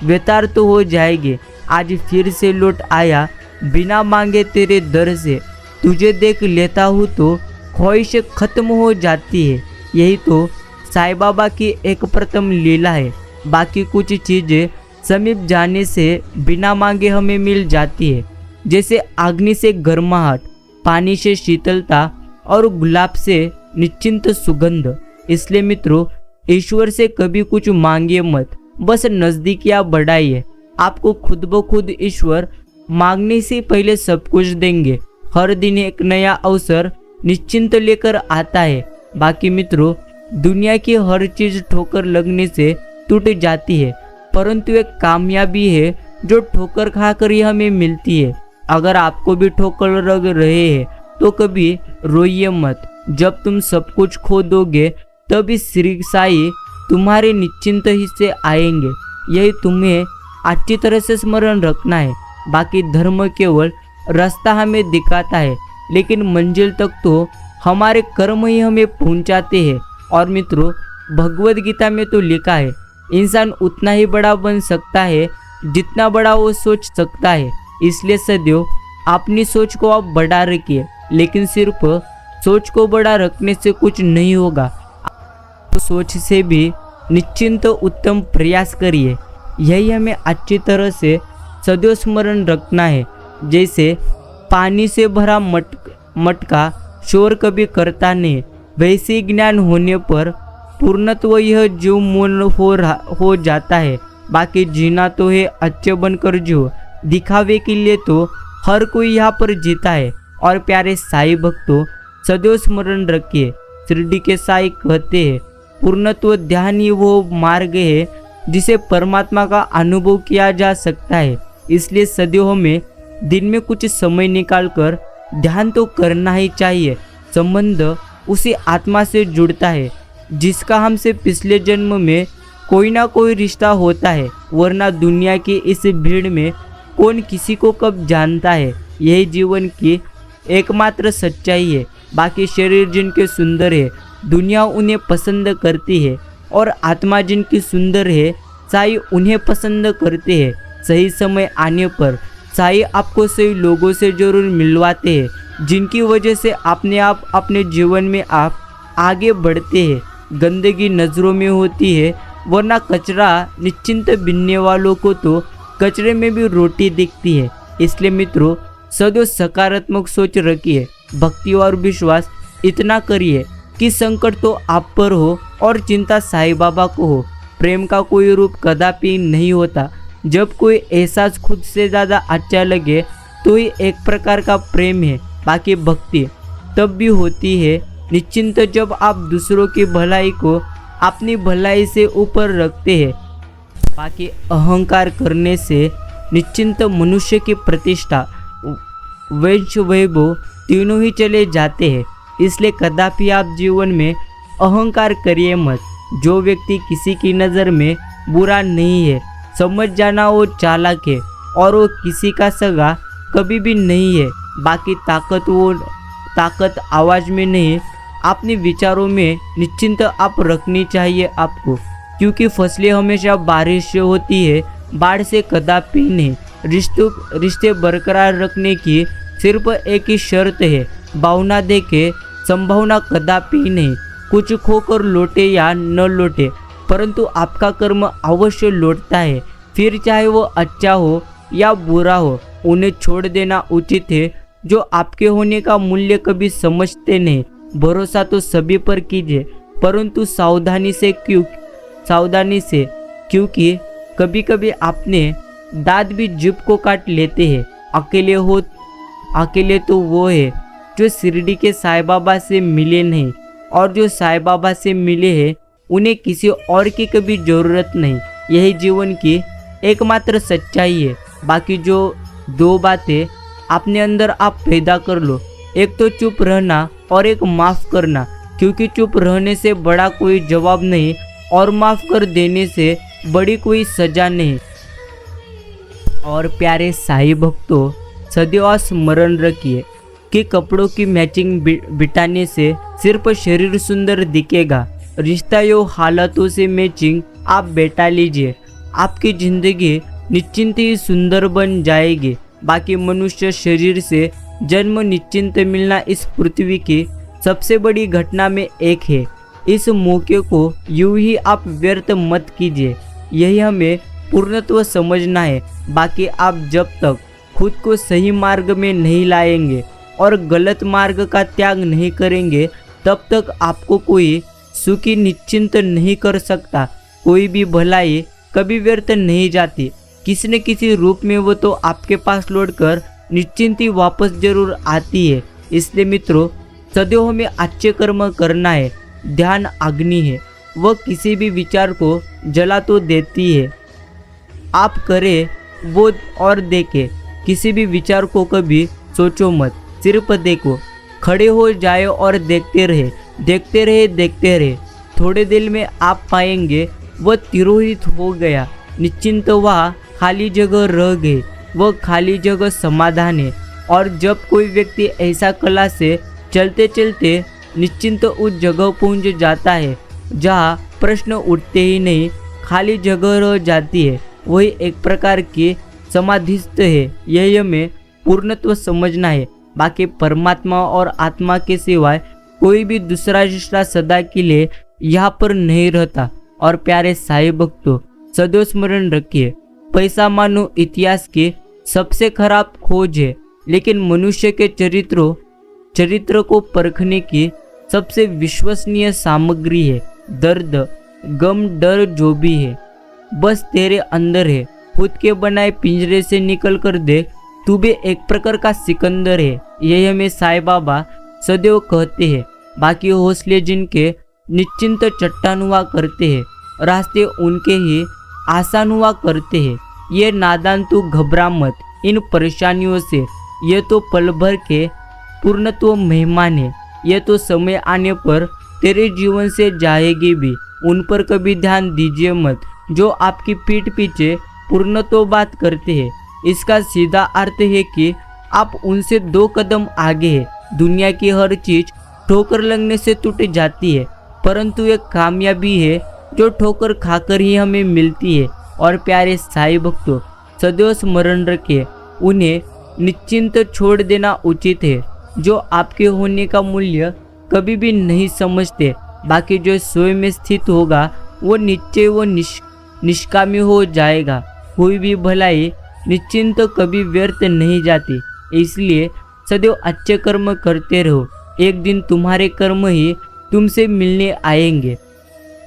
व्यतार्थ हो जाएगी। आज फिर से लौट आया बिना मांगे तेरे दर से, तुझे देख लेता हूँ तो ख्वाहिश खत्म हो जाती है। यही तो साईं बाबा की एक प्रथम लीला है। बाकी कुछ चीज़ें समीप जाने से बिना मांगे हमें मिल जाती है, जैसे अग्नि से गर्माहट, पानी से शीतलता और गुलाब से निश्चिंत सुगंध। इसलिए मित्रों, ईश्वर से कभी कुछ मांगिए मत, बस नजदीकियां बढ़ाइए। आपको खुद ब खुद ईश्वर मांगने से पहले सब कुछ देंगे। हर दिन एक नया अवसर निश्चिंत लेकर आता है। बाकी मित्रों, दुनिया की हर चीज ठोकर लगने से टूट जाती है, परंतु एक कामयाबी है जो ठोकर खाकर ही हमें मिलती है। अगर आपको भी ठोकर लग रहे हैं तो कभी रोइए मत। जब तुम सब कुछ खो दोगे तभी श्री साई तुम्हारे निश्चिंत हिस्से आएंगे। यही तुम्हें अच्छी तरह से स्मरण रखना है। बाकी धर्म केवल रास्ता हमें दिखाता है, लेकिन मंजिल तक तो हमारे कर्म ही हमें पहुंचाते हैं। और मित्रों, भगवद गीता में तो लिखा है, इंसान उतना ही बड़ा बन सकता है जितना बड़ा वो सोच सकता है। इसलिए सदैव अपनी सोच को आप बड़ा रखिए, लेकिन सिर्फ सोच को बड़ा रखने से कुछ नहीं होगा। तो सोच से भी निश्चिंत उत्तम प्रयास करिए। यही हमें अच्छी तरह से सदैव स्मरण रखना है। जैसे पानी से भरा मटका शोर कभी करता नहीं, वैसे ही ज्ञान होने पर पूर्णत्व यह जीव मौन हो जाता है। बाकी जीना तो है अच्छे बनकर जियो, दिखावे के लिए तो हर कोई यहाँ पर जीता है। और प्यारे साई भक्तों, सदैव स्मरण रखिए, शिरडी के साई कहते हैं, पूर्णत्व ध्यान ही वो मार्ग है जिसे परमात्मा का अनुभव किया जा सकता है। इसलिए सदैव हमें दिन में कुछ समय निकालकर ध्यान तो करना ही चाहिए। संबंध उसी आत्मा से जुड़ता है जिसका हमसे पिछले जन्म में कोई ना कोई रिश्ता होता है, वरना दुनिया की इस भीड़ में कौन किसी को कब जानता है। यही जीवन की एकमात्र सच्चाई है। बाकी शरीर जिनके सुंदर है, दुनिया उन्हें पसंद करती है, और आत्मा जिनकी सुंदर है, साई उन्हें पसंद करते हैं। सही समय आने पर साई आपको सही लोगों से जरूर मिलवाते हैं, जिनकी वजह से अपने आप अपने जीवन में आप आगे बढ़ते हैं। गंदगी नज़रों में होती है, वरना कचरा निश्चिंत बिनने वालों को तो कचरे में भी रोटी दिखती है। इसलिए मित्रों, सदैव सकारात्मक सोच रखिए, भक्ति और विश्वास इतना करिए कि संकट तो आप पर हो और चिंता साईं बाबा को हो। प्रेम का कोई रूप कदापि नहीं होता। जब कोई एहसास खुद से ज़्यादा अच्छा लगे तो ही एक प्रकार का प्रेम है। बाकी भक्ति तब भी होती है निश्चिंत जब आप दूसरों की भलाई को अपनी भलाई से ऊपर रखते हैं। बाकी अहंकार करने से निश्चिंत मनुष्य की प्रतिष्ठा, वंश वैभव तीनों ही चले जाते हैं। इसलिए कदापि आप जीवन में अहंकार करिए मत। जो व्यक्ति किसी की नज़र में बुरा नहीं है, समझ जाना वो चालाक है और वो किसी का सगा कभी भी नहीं है। बाकी ताकत आवाज़ में नहीं, अपने विचारों में निश्चिंत आप रखनी चाहिए आपको, क्योंकि फसलें हमेशा बारिश से होती है, बाढ़ से कदापि नहीं। रिश्ते बरकरार रखने की सिर्फ एक ही शर्त है, भावना दे के संभावना कदापि नहीं। कुछ खोकर लौटे या न लौटे, परंतु आपका कर्म अवश्य लौटता है, फिर चाहे वो अच्छा हो या बुरा हो। उन्हें छोड़ देना उचित है जो आपके होने का मूल्य कभी समझते नहीं। भरोसा तो सभी पर कीजिए, परंतु सावधानी से, क्योंकि कभी कभी अपने दांत भी जीभ को काट लेते हैं। अकेले तो वो है जो शिरडी के साईं बाबा से मिले नहीं, और जो साईं बाबा से मिले हैं उन्हें किसी और की कभी ज़रूरत नहीं। यही जीवन की एकमात्र सच्चाई है। बाकी जो दो बातें अपने अंदर आप पैदा कर लो, एक तो चुप रहना और एक माफ़ करना, क्योंकि चुप रहने से बड़ा कोई जवाब नहीं और माफ़ कर देने से बड़ी कोई सज़ा नहीं। और प्यारे साईं भक्तों, सदैव स्मरण रखिए कि कपड़ों की मैचिंग बिटाने से सिर्फ शरीर सुंदर दिखेगा, रिश्ता यो हालातों से मैचिंग आप बैठा लीजिए, आपकी ज़िंदगी निश्चिंत ही सुंदर बन जाएगी। बाकी मनुष्य शरीर से जन्म निश्चिंत मिलना इस पृथ्वी की सबसे बड़ी घटना में एक है। इस मौके को यूं ही आप व्यर्थ मत कीजिए, यही हमें पूर्णत्व समझना है। बाकी आप जब तक खुद को सही मार्ग में नहीं लाएंगे और गलत मार्ग का त्याग नहीं करेंगे, तब तक आपको कोई सुखी निश्चिंत नहीं कर सकता। कोई भी भलाई कभी व्यर्थ नहीं जाती, किसी न किसी रूप में वो तो आपके पास लौटकर निश्चिंत ही वापस जरूर आती है। इसलिए मित्रों, सदैव हमें अच्छे कर्म करना है। ध्यान अग्नि है, वह किसी भी विचार को जला तो देती है। आप करें वो और देखें, किसी भी विचार को कभी सोचो मत, सिर्फ देखो। खड़े हो जाए और देखते रहे, देखते रहे, देखते रहे। थोड़े देर में आप पाएंगे वह तिरोहित हो गया, निश्चिंत वह खाली जगह रह गई। वह खाली जगह समाधान है। और जब कोई व्यक्ति ऐसा कला से चलते चलते निश्चिंत उस जगह पहुंच जाता है जहां प्रश्न उठते ही नहीं, खाली जगह रह जाती है, वही एक प्रकार की समाधिस्थ है। यह हमें पूर्णत्व समझना है। बाकी परमात्मा और आत्मा के सिवाय कोई भी दूसरा रिश्ता सदा के लिए यहाँ पर नहीं रहता। और प्यारे साईं भक्तों, सदैव स्मरण रखिए, पैसा मानो इतिहास की सबसे खराब खोज है, लेकिन मनुष्य के चरित्र को परखने की सबसे विश्वसनीय सामग्री है। दर्द, गम, डर जो भी है बस तेरे अंदर है। खुद के बनाए पिंजरे से निकल कर देख, तू भी एक प्रकार का सिकंदर है। यही हमें साईं बाबा सदैव कहते हैं। बाकी हौसले जिनके निश्चिंत चट्टान हुआ करते हैं, रास्ते उनके ही आसान हुआ करते हैं। ये नादान तू घबरा मत इन परेशानियों से, ये तो पल भर के पूर्णत्व मेहमान है। ये तो समय आने पर तेरे जीवन से जाएगी भी। उन पर कभी ध्यान दीजिए मत जो आपकी पीठ पीछे पूर्णत्व बात करते हैं। इसका सीधा अर्थ है कि आप उनसे 2 कदम आगे हैं। दुनिया की हर चीज ठोकर लगने से टूट जाती है, परंतु एक कामयाबी है जो ठोकर खाकर ही हमें मिलती है। और प्यारे साईं भक्तों, सदैव स्मरण रखिए, उन्हें निश्चिंत छोड़ देना उचित है जो आपके होने का मूल्य कभी भी नहीं समझते। बाकी जो स्वयं में स्थित होगा वो निष्कामी हो जाएगा। कोई भी भलाई निश्चिंत कभी व्यर्थ नहीं जाती। इसलिए सदैव अच्छे कर्म करते रहो, एक दिन तुम्हारे कर्म ही तुमसे मिलने आएंगे।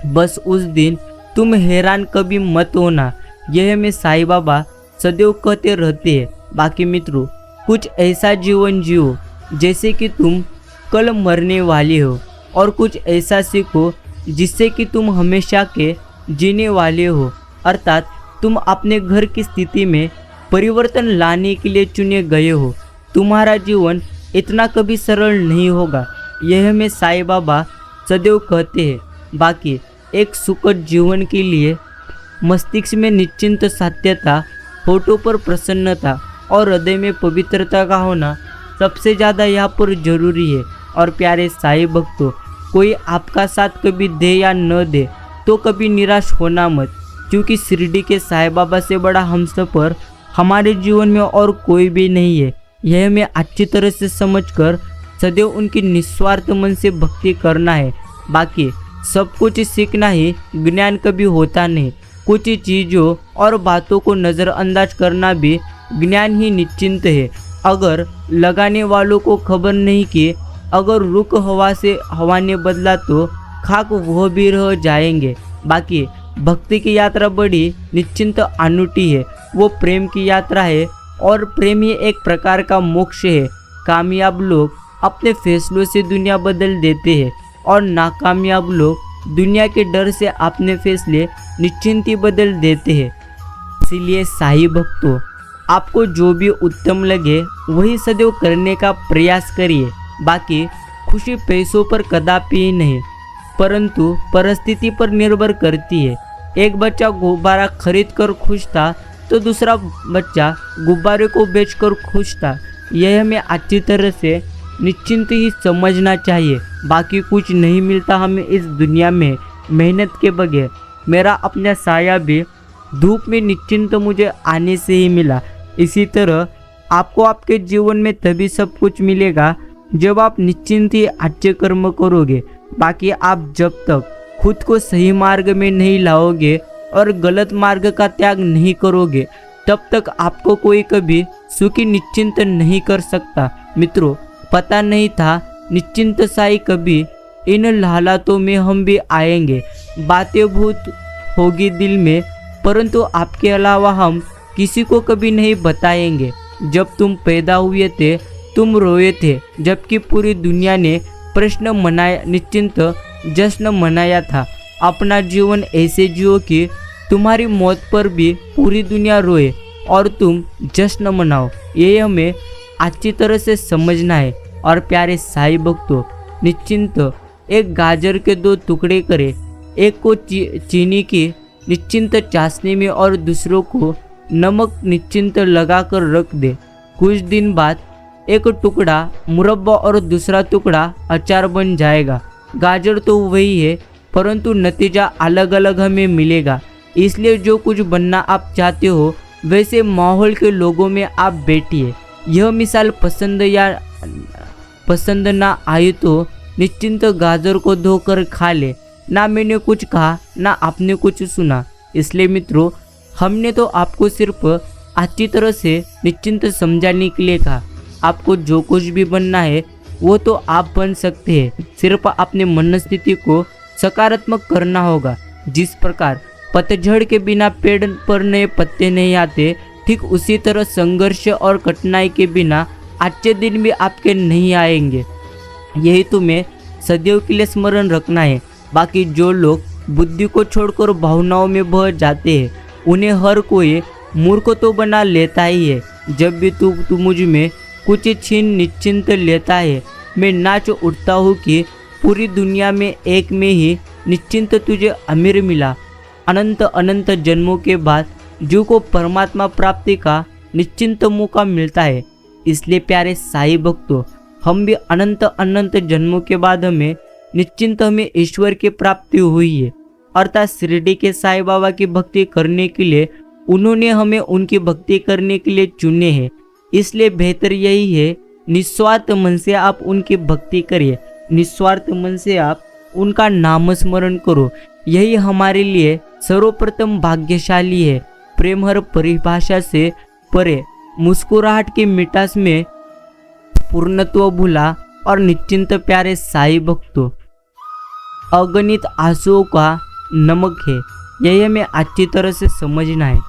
बस उस दिन तुम हैरान कभी मत होना। यह में साईं बाबा सदैव कहते रहते हैं। बाकी मित्रों, कुछ ऐसा जीवन जियो जैसे कि तुम कल मरने वाले हो, और कुछ ऐसा सीखो जिससे कि तुम हमेशा के जीने वाले हो। अर्थात तुम अपने घर की स्थिति में परिवर्तन लाने के लिए चुने गए हो। तुम्हारा जीवन इतना कभी सरल नहीं होगा, यह हमें साईं बाबा सदैव कहते हैं। बाकी एक सुखद जीवन के लिए मस्तिष्क में निश्चिंत सात्यता, होठों पर प्रसन्नता और हृदय में पवित्रता का होना सबसे ज़्यादा यहाँ पर जरूरी है। और प्यारे साईं भक्तों, कोई आपका साथ कभी दे या न दे तो कभी निराश होना मत, क्योंकि शिरडी के साईं बाबा से बड़ा हमसफर हमारे जीवन में और कोई भी नहीं है। यह हमें अच्छी तरह से समझकर सदैव उनकी निस्वार्थ मन से भक्ति करना है। बाकी सब कुछ सीखना ही ज्ञान कभी होता नहीं। कुछ चीज़ों और बातों को नज़रअंदाज करना भी ज्ञान ही निश्चिंत है। अगर लगाने वालों को खबर नहीं कि अगर रुख हवा से हवा ने बदला तो खाक वह भी रह जाएंगे। बाकी भक्ति की यात्रा बड़ी निश्चिंत अनूठी है। वो प्रेम की यात्रा है, और प्रेम ही एक प्रकार का मोक्ष है। कामयाब लोग अपने फैसलों से दुनिया बदल देते हैं, और नाकामयाब लोग दुनिया के डर से अपने फैसले निश्चिंत ही बदल देते हैं। इसीलिए साईं भक्तों, आपको जो भी उत्तम लगे वही सदैव करने का प्रयास करिए। बाकी खुशी पैसों पर कदापि नहीं, परंतु परिस्थिति पर निर्भर करती है। एक बच्चा गुब्बारा खरीद कर खुश था तो दूसरा बच्चा गुब्बारे को बेचकर खुश था। यह हमें अच्छी तरह से निश्चिंत ही समझना चाहिए। बाकी कुछ नहीं मिलता हमें इस दुनिया में मेहनत के बगैर। मेरा अपना साया भी धूप में निश्चिंत मुझे आने से ही मिला। इसी तरह आपको आपके जीवन में तभी सब कुछ मिलेगा जब आप निश्चिंत ही अच्छे कर्म करोगे। बाकी आप जब तक खुद को सही मार्ग में नहीं लाओगे और गलत मार्ग का त्याग नहीं करोगे, तब तक आपको कोई कभी सुखी निश्चिंत नहीं कर सकता। मित्रों, पता नहीं था निश्चिंत साई कभी इन हालातों में हम भी आएंगे। बातें बहुत होगी दिल में, परंतु आपके अलावा हम किसी को कभी नहीं बताएंगे। जब तुम पैदा हुए थे तुम रोए थे, जबकि पूरी दुनिया ने प्रश्न मनाया, निश्चिंत जश्न मनाया था। अपना जीवन ऐसे जियो कि तुम्हारी मौत पर भी पूरी दुनिया रोए और तुम जश्न मनाओ। ये हमें अच्छी तरह से समझना है। और प्यारे साईं भक्तों, निश्चिंत एक गाजर के 2 टुकड़े करे, एक को चीनी की निश्चिंत चाशनी में और दूसरों को नमक निश्चिंत लगाकर रख दे। कुछ दिन बाद एक टुकड़ा मुरब्बा और दूसरा टुकड़ा अचार बन जाएगा। गाजर तो वही है, परंतु नतीजा अलग अलग हमें मिलेगा। इसलिए जो कुछ बनना आप चाहते हो वैसे माहौल के लोगों में आप बैठिए। यह मिसाल पसंद ना आई तो निश्चिंत गाजर को धोकर खा ले। ना मैंने कुछ कहा ना आपने कुछ सुना। इसलिए मित्रों, हमने तो आपको सिर्फ अच्छी तरह से निश्चिंत समझाने के लिए कहा। आपको जो कुछ भी बनना है वो तो आप बन सकते हैं, सिर्फ अपने मनस्थिति को सकारात्मक करना होगा। जिस प्रकार पतझड़ के बिना पेड़ पर नए पत्ते नहीं आते, ठीक उसी तरह संघर्ष और कठिनाई के बिना अच्छे दिन भी आपके नहीं आएंगे। यही तुम्हें सदैव के लिए स्मरण रखना है। बाकी जो लोग बुद्धि को छोड़कर भावनाओं में बह जाते हैं, उन्हें हर कोई मूर्ख तो बना लेता ही है। जब भी तू मुझ में कुछ छीन निश्चिंत लेता है, मैं नाच उठता हूँ कि पूरी दुनिया में एक में ही निश्चिंत तुझे अमीर मिला। अनंत अनंत जन्मों के बाद जीव को परमात्मा प्राप्ति का निश्चिंत मौका मिलता है। इसलिए प्यारे साईं भक्तों, हम भी अनंत अनंत जन्मों के बाद हमें ईश्वर की प्राप्ति हुई है। अर्थात शिरडी के साईं बाबा की भक्ति करने के लिए उन्होंने हमें उनकी भक्ति करने के लिए चुने हैं। इसलिए बेहतर यही है, निस्वार्थ मन से आप उनकी भक्ति करिए, निस्वार्थ मन से आप उनका नाम स्मरण करो। यही हमारे लिए सर्वप्रथम भाग्यशाली है। प्रेम हर परिभाषा से परे, मुस्कुराहट की मिठास में पूर्णत्व भूला और निश्चिंत प्यारे साईं भक्तों, अगणित आंसुओं का नमक है। यही हमें अच्छी तरह से समझना है।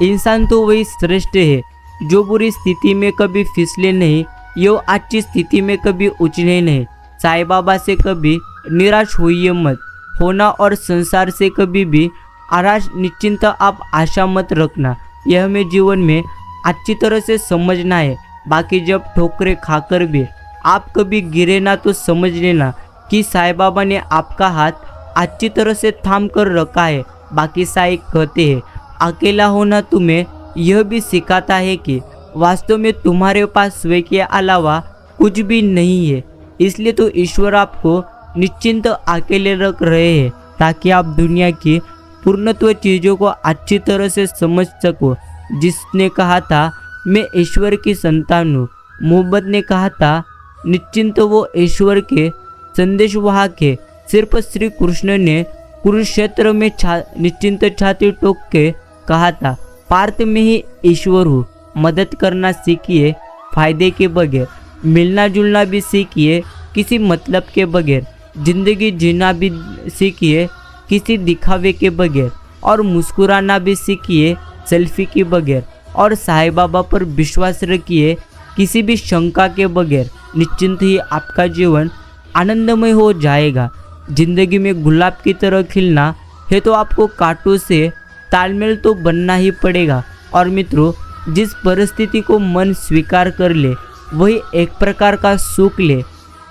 इंसान तो वही श्रेष्ठ है जो बुरी स्थिति में कभी फिसले नहीं, यो अच्छी स्थिति में कभी उछले नहीं। साईं बाबा से कभी निराश होइए मत होना और संसार से कभी भी आराश निश्चिंत आप आशा मत रखना। यह हमें जीवन में अच्छी तरह से समझना है। बाकी जब ठोकरें खाकर भी आप कभी गिरे ना तो समझ लेना कि साईं बाबा ने आपका हाथ अच्छी तरह से थाम कर रखा है। बाकी साईं कहते हैं, अकेला होना तुम्हें यह भी सिखाता है कि वास्तव में तुम्हारे पास स्वयं के अलावा कुछ भी नहीं है। इसलिए तो ईश्वर आपको निश्चिंत अकेले रख रहे हैं ताकि आप दुनिया की पूर्णत्व चीज़ों को अच्छी तरह से समझ सको। जिसने कहा था मैं ईश्वर की संतान हूँ, मोहम्मद ने कहा था निश्चिंत वो ईश्वर के संदेशवाहक है। सिर्फ श्री कृष्ण ने कुरुक्षेत्र में निश्चिंत छाती ठोक के कहा था, पार्थ में ही ईश्वर हूँ। मदद करना सीखिए फायदे के बगैर, मिलना जुलना भी सीखिए किसी मतलब के बगैर, जिंदगी जीना भी सीखिए किसी दिखावे के बगैर, और मुस्कुराना भी सीखिए सेल्फी के बगैर, और साईं बाबा पर विश्वास रखिए किसी भी शंका के बगैर। निश्चिंत ही आपका जीवन आनंदमय हो जाएगा। जिंदगी में गुलाब की तरह खिलना है तो आपको कांटों से तालमेल तो बनना ही पड़ेगा। और मित्रों, जिस परिस्थिति को मन स्वीकार कर ले वही एक प्रकार का सुख ले।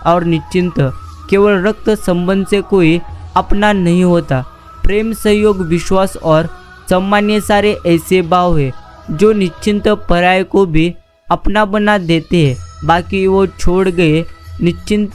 और निश्चिंत केवल रक्त संबंध से कोई अपना नहीं होता। प्रेम, सहयोग, विश्वास और सम्मान ये सारे ऐसे भाव है जो निश्चिंत पराये को भी अपना बना देते हैं। बाकी वो निश्चिंत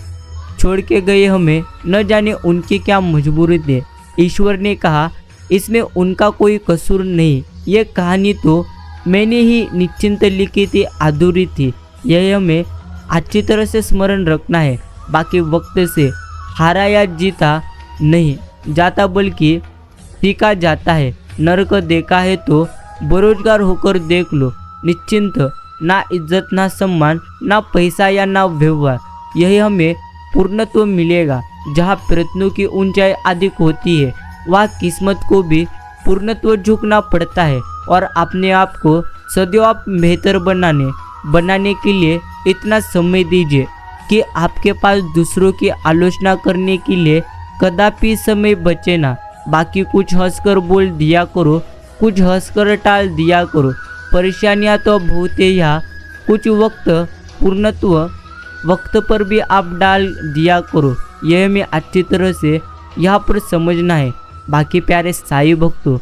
छोड़ के गए हमें, न जाने उनकी क्या मजबूरी थी। ईश्वर ने कहा इसमें उनका कोई कसूर नहीं। ये कहानी तो मैंने ही निश्चिंत लिखी थी, अधूरी थी। यह हमें अच्छी तरह से स्मरण रखना है। बाकी वक्त से हारा या जीता नहीं जाता बल्कि सीखा जाता है। नरक देखा है तो बेरोजगार होकर देख लो। निश्चिंत, ना इज्जत, ना सम्मान, ना पैसा या ना व्यवहार, यही हमें पूर्णत्व मिलेगा। जहाँ प्रयत्नों की ऊंचाई अधिक होती है वहाँ किस्मत को भी पूर्णत्व झुकना पड़ता है। और अपने आप को सदैव आप बेहतर बनाने के लिए इतना समय दीजिए कि आपके पास दूसरों की आलोचना करने के लिए कदापि समय बचे ना। बाकी कुछ हंसकर बोल दिया करो, कुछ हंसकर टाल दिया करो। परेशानियां तो बहुत है यहाँ, कुछ पूर्णत्व वक्त पर भी आप डाल दिया करो। यह हमें अच्छी तरह से यहाँ पर समझना है। बाकी प्यारे साईं भक्तों,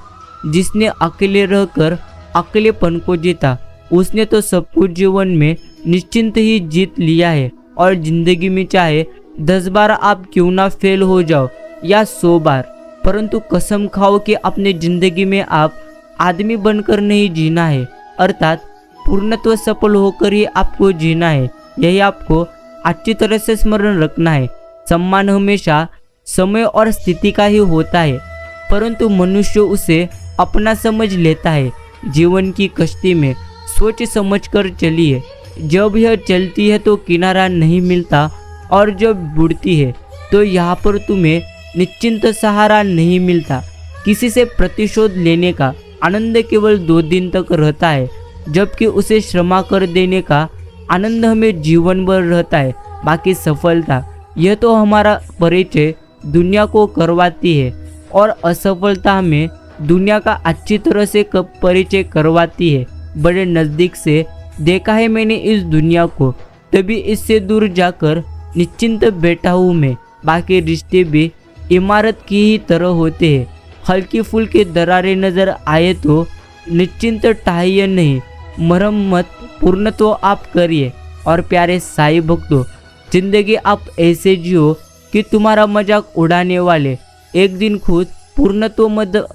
जिसने अकेले रहकर अकेलेपन को जीता उसने तो सब कुछ जीवन में निश्चिंत ही जीत लिया है। और जिंदगी में चाहे 10 बार आप क्यों ना फेल हो जाओ या 100 बार, परंतु कसम खाओ कि अपने जिंदगी में आप आदमी बनकर नहीं जीना है, अर्थात पूर्णत्व सफल होकर ही आपको जीना है। यही आपको अच्छी तरह से स्मरण रखना है। सम्मान हमेशा समय और स्थिति का ही होता है, परंतु मनुष्य उसे अपना समझ लेता है। जीवन की कश्ती में सोच समझ कर चलिए। जब यह चलती है तो किनारा नहीं मिलता, और जब बुड़ती है तो यहाँ पर तुम्हें निश्चिंत सहारा नहीं मिलता। किसी से प्रतिशोध लेने का आनंद केवल 2 दिन तक रहता है, जबकि उसे क्षमा कर देने का आनंद हमें जीवन भर रहता है। बाकी सफलता यह तो हमारा परिचय दुनिया को करवाती है, और असफलता हमें दुनिया का अच्छी तरह से परिचय करवाती है। बड़े नज़दीक से देखा है मैंने इस दुनिया को, तभी इससे दूर जाकर निश्चिंत बैठा हूँ मैं। बाकी रिश्ते भी इमारत की ही तरह होते हैं, हल्की फुल्की दरारें नजर आए तो निश्चिंत टाइए नहीं, मरम्मत पूर्णत्व आप करिए। और प्यारे साईं भक्तों, जिंदगी आप ऐसे जियो कि तुम्हारा मजाक उड़ाने वाले एक दिन खुद पूर्णत्व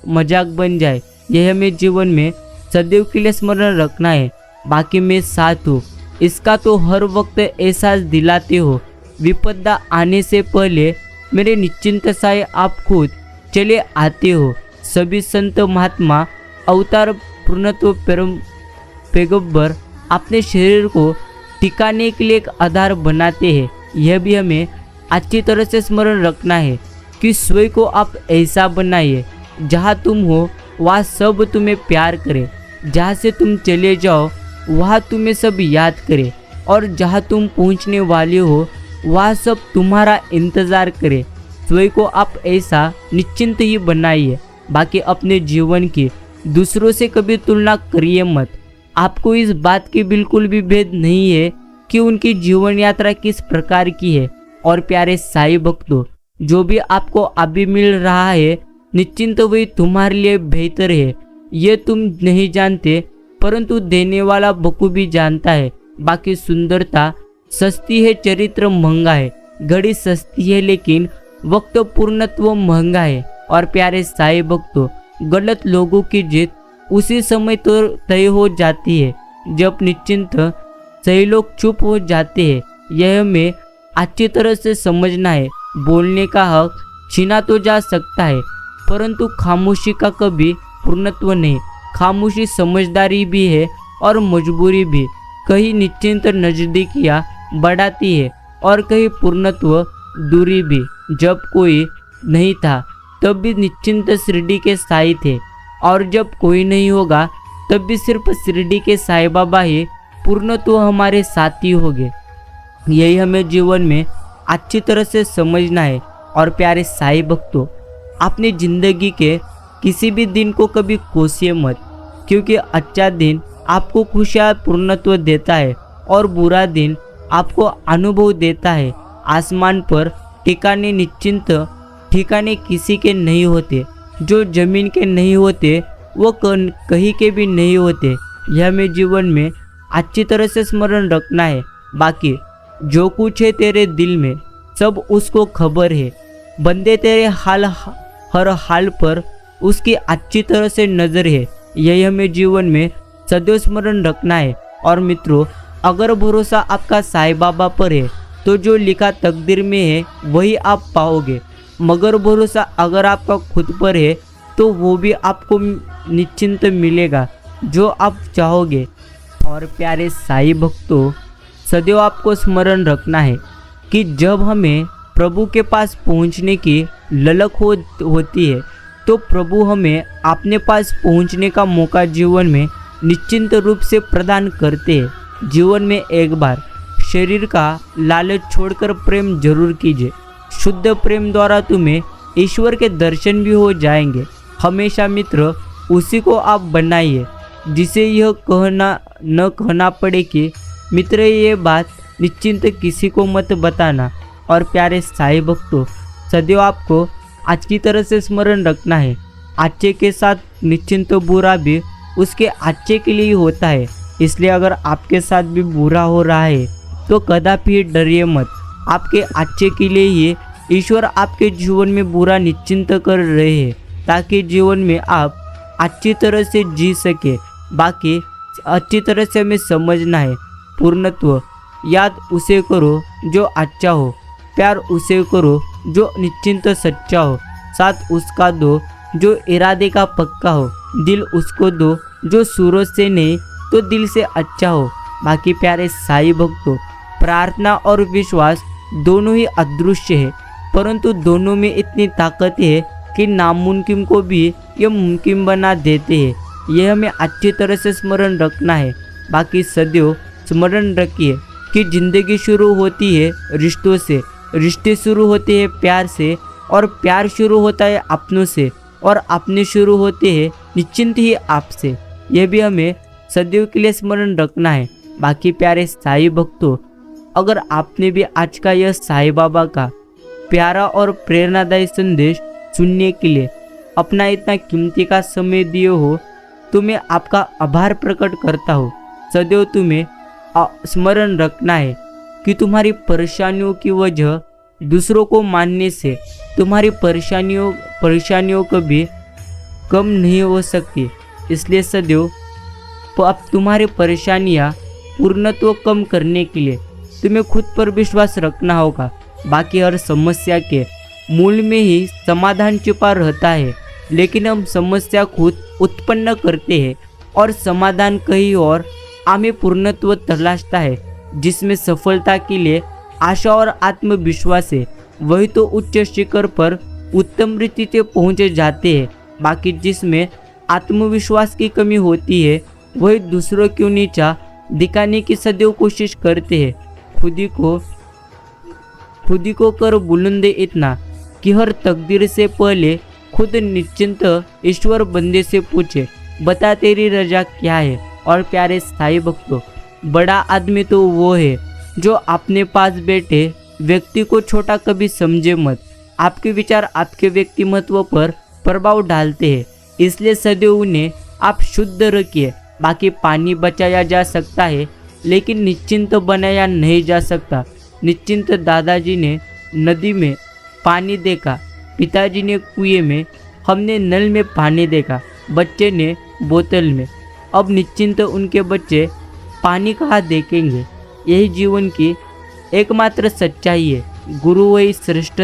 मजाक बन जाए। यह हमें जीवन में सदैव के लिए स्मरण रखना है। बाकी मैं साथ हूँ, इसका तो हर वक्त एहसास दिलाते हो। विपदा आने से पहले मेरे निश्चिंत साए आप खुद चले आते हो। सभी संत महात्मा अवतार पूर्णत्व पैगंबर अपने शरीर को टिकाने के लिए एक आधार बनाते हैं। यह भी हमें अच्छी तरह से स्मरण रखना है कि स्वयं को आप ऐसा बनाइए जहाँ तुम हो वहाँ सब तुम्हें प्यार करे, जहाँ से तुम चले जाओ वहाँ तुम्हें सब याद करे, और जहाँ तुम पहुँचने वाले हो वहाँ सब तुम्हारा इंतज़ार करे। स्वयं को आप ऐसा निश्चिंत ही बनाइए। बाकी अपने जीवन की दूसरों से कभी तुलना करिए मत। आपको इस बात की बिल्कुल भी भेद नहीं है कि उनकी जीवन यात्रा किस प्रकार की है। और प्यारे साईं भक्तों, जो भी आपको अभी मिल रहा है निश्चिंत वही तुम्हारे लिए बेहतर है। ये तुम नहीं जानते, परंतु देने वाला बखूबी जानता है। बाकी सुंदरता सस्ती है, चरित्र महंगा है। घड़ी सस्ती है लेकिन वक्त पूर्णत्व महंगा है। और प्यारे साईं भक्तों, गलत लोगों की जीत उसी समय तो तय हो जाती है जब निश्चिंत सही लोग चुप हो जाते हैं। यह हमें अच्छी तरह से समझना है। बोलने का हक छीना तो जा सकता है, परंतु खामोशी का कभी पूर्णत्व नहीं। खामोशी समझदारी भी है और मजबूरी भी। कहीं निश्चिंत नजदीकियाँ बढ़ाती है और कहीं पूर्णत्व दूरी भी। जब कोई नहीं था तब भी निश्चिंत शिरडी के साईं थे, और जब कोई नहीं होगा तब भी सिर्फ शिरडी के साईं बाबा ही पूर्णत्व हमारे साथी होंगे। यही हमें जीवन में अच्छी तरह से समझना है। और प्यारे साईं भक्तों, अपनी जिंदगी के किसी भी दिन को कभी कोसिए मत, क्योंकि अच्छा दिन आपको खुशियाँ पूर्णत्व देता है और बुरा दिन आपको अनुभव देता है। आसमान पर ठिकाने निश्चिंत ठिकाने किसी के नहीं होते, जो जमीन के नहीं होते वो कहीं के भी नहीं होते। यह हमें जीवन में अच्छी तरह से स्मरण रखना है। बाकी जो कुछ है तेरे दिल में सब उसको खबर है। बंदे तेरे हर हाल पर उसकी अच्छी तरह से नज़र है। यही हमें जीवन में सदैव स्मरण रखना है। और मित्रों, अगर भरोसा आपका साईं बाबा पर है तो जो लिखा तकदीर में है वही आप पाओगे, मगर भरोसा अगर आपका खुद पर है तो वो भी आपको निश्चिंत मिलेगा जो आप चाहोगे। और प्यारे साईं भक्तों, सदैव आपको स्मरण रखना है कि जब हमें प्रभु के पास पहुंचने की ललक होती है, तो प्रभु हमें अपने पास पहुंचने का मौका जीवन में निश्चित रूप से प्रदान करते हैं। जीवन में एक बार शरीर का लालच छोड़कर प्रेम जरूर कीजिए। शुद्ध प्रेम द्वारा तुम्हें ईश्वर के दर्शन भी हो जाएंगे। हमेशा मित्र उसी को आप बनाइए जिसे यह कहना पड़े कि मित्र ये बात निश्चिंत किसी को मत बताना। और प्यारे साईं भक्तों, सदैव आपको आज की तरह से स्मरण रखना है, अच्छे के साथ निश्चिंत बुरा भी उसके अच्छे के लिए ही होता है। इसलिए अगर आपके साथ भी बुरा हो रहा है तो कदापि डरिए मत। आपके अच्छे के लिए ही ईश्वर आपके जीवन में बुरा निश्चिंत कर रहे हैं, ताकि जीवन में आप अच्छी तरह से जी सके। बाकी अच्छी तरह से हमें समझना है, पूर्णत्व याद उसे करो जो अच्छा हो, प्यार उसे करो जो निश्चिंत सच्चा हो, साथ उसका दो जो इरादे का पक्का हो, दिल उसको दो जो सूरज से नहीं तो दिल से अच्छा हो। बाकी प्यारे साईं भक्तों, प्रार्थना और विश्वास दोनों ही अदृश्य है, परंतु दोनों में इतनी ताकत है कि नामुमकिन को भी ये मुमकिन बना देते हैं। यह हमें अच्छी तरह से स्मरण रखना है। बाकी सदैव स्मरण रखिए कि जिंदगी शुरू होती है रिश्तों से, रिश्ते शुरू होते हैं प्यार से, और प्यार शुरू होता है अपनों से, और अपने शुरू होते हैं निश्चिंत ही आपसे। यह भी हमें सदैव के लिए स्मरण रखना है। बाकी प्यारे साईं भक्तों, अगर आपने भी आज का यह साईं बाबा का प्यारा और प्रेरणादायी संदेश सुनने के लिए अपना इतना कीमती का समय दिए हो, तो मैं आपका आभार प्रकट करता हूँ। सदैव तुम्हें स्मरण रखना है कि तुम्हारी परेशानियों की वजह दूसरों को मानने से तुम्हारी परेशानियों कभी कम नहीं हो सकती। इसलिए सदैव अब तुम्हारी परेशानियाँ पूर्णत्व कम करने के लिए तुम्हें खुद पर विश्वास रखना होगा। बाकी हर समस्या के मूल में ही समाधान छिपा रहता है, लेकिन हम समस्या खुद उत्पन्न करते हैं और समाधान कहीं और हमें पूर्णत्व तलाशता है। जिसमें सफलता के लिए आशा और आत्मविश्वास है, वही तो उच्च शिखर पर उत्तम रीति से पहुँचे जाते हैं। बाकी जिसमें आत्मविश्वास की कमी होती है, वही दूसरों को नीचा दिखाने की सदैव कोशिश करते हैं। खुदी को कर बुलंद इतना कि हर तकदीर से पहले खुद निश्चिंत ईश्वर बंदे से पूछे, बता तेरी रजा क्या है। और प्यारे साईं भक्तों, बड़ा आदमी तो वो है जो अपने पास बैठे व्यक्ति को छोटा कभी समझे मत। आपके विचार आपके व्यक्तिमत्व पर प्रभाव डालते हैं, इसलिए सदैव उन्हें आप शुद्ध रखिए। बाकी पानी बचाया जा सकता है, लेकिन निश्चिंत बनाया नहीं जा सकता। निश्चिंत दादाजी ने नदी में पानी देखा, पिताजी ने कुएं में, हमने नल में पानी देखा, बच्चे ने बोतल में। अब निश्चिंत उनके बच्चे पानी कहाँ देखेंगे। यही जीवन की एकमात्र सच्चाई है। गुरु वही श्रेष्ठ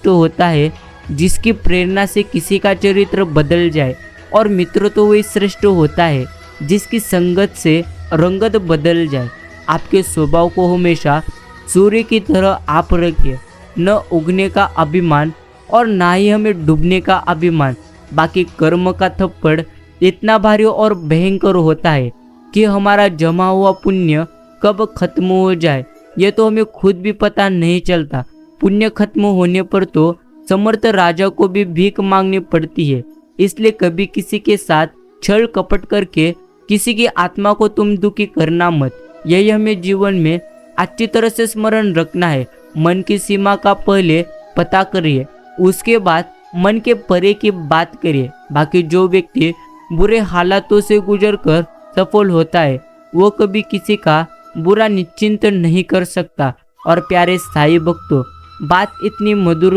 होता है जिसकी प्रेरणा से किसी का चरित्र बदल जाए, और मित्र तो वही श्रेष्ठ होता है जिसकी संगत से रंगत बदल जाए। आपके स्वभाव को हमेशा सूर्य की तरह आप रखिए, न उगने का अभिमान और ना ही हमें डूबने का अभिमान। बाकी कर्म का थप्पड़ इतना भारी और भयंकर होता है कि हमारा जमा हुआ पुण्य कब खत्म हो जाए ये तो हमें खुद भी पता नहीं चलता। पुण्य खत्म होने पर तो समर्थ राजा को भी भीख मांगनी पड़ती है। इसलिए कभी किसी के साथ छल कपट करके किसी की आत्मा को तुम दुखी करना मत। यही हमें जीवन में अच्छी तरह से स्मरण रखना है। मन की सीमा का पहले पता करिए, उसके बाद मन के परे की बात करिए। बाकी जो व्यक्ति बुरे हालातों से गुजरकर सफल होता है, वो कभी किसी का बुरा निश्चिंत नहीं कर सकता। और प्यारे साईं भक्तों, बात इतनी मधुर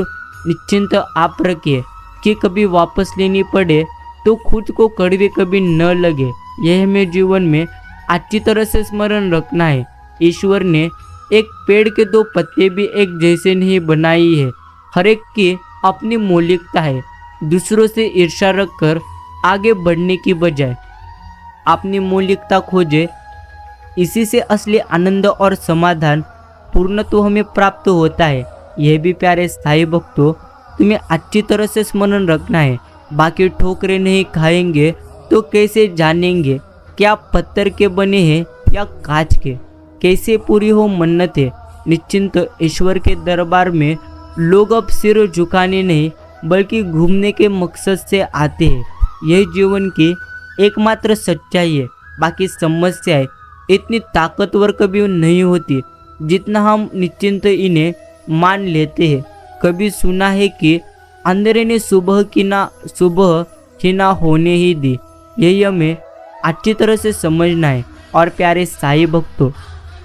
निश्चिंत आप रखिए कि कभी वापस लेनी पड़े तो खुद को कड़वे कभी न लगे। यह हमें जीवन में अच्छी तरह से स्मरण रखना है। ईश्वर ने एक पेड़ के दो पत्ते भी एक जैसे नहीं बनाई है। हर एक की अपनी मौलिकता है। दूसरों से ईर्ष्या रखकर आगे बढ़ने की बजाय अपनी मौलिकता खोजे। इसी से असली आनंद और समाधान पूर्णत्व हमें प्राप्त होता है। यह भी प्यारे साईं भक्तों तुम्हें अच्छी तरह से स्मरण रखना है। बाकी ठोकरें नहीं खाएंगे तो कैसे जानेंगे कि आप पत्थर के बने हैं या कांच के। कैसे पूरी हो मन्नतें। निश्चिंत ईश्वर के दरबार में लोग अब सिर झुकाने नहीं बल्कि घूमने के मकसद से आते हैं। यह जीवन की एकमात्र सच्चाई है। बाकी समस्याएं इतनी ताकतवर कभी नहीं होती जितना हम निश्चिंत इन्हें मान लेते हैं। कभी सुना है कि अंधेरे ने सुबह की ना होने ही दी। यही हमें अच्छी तरह से समझना है। और प्यारे साईं भक्तों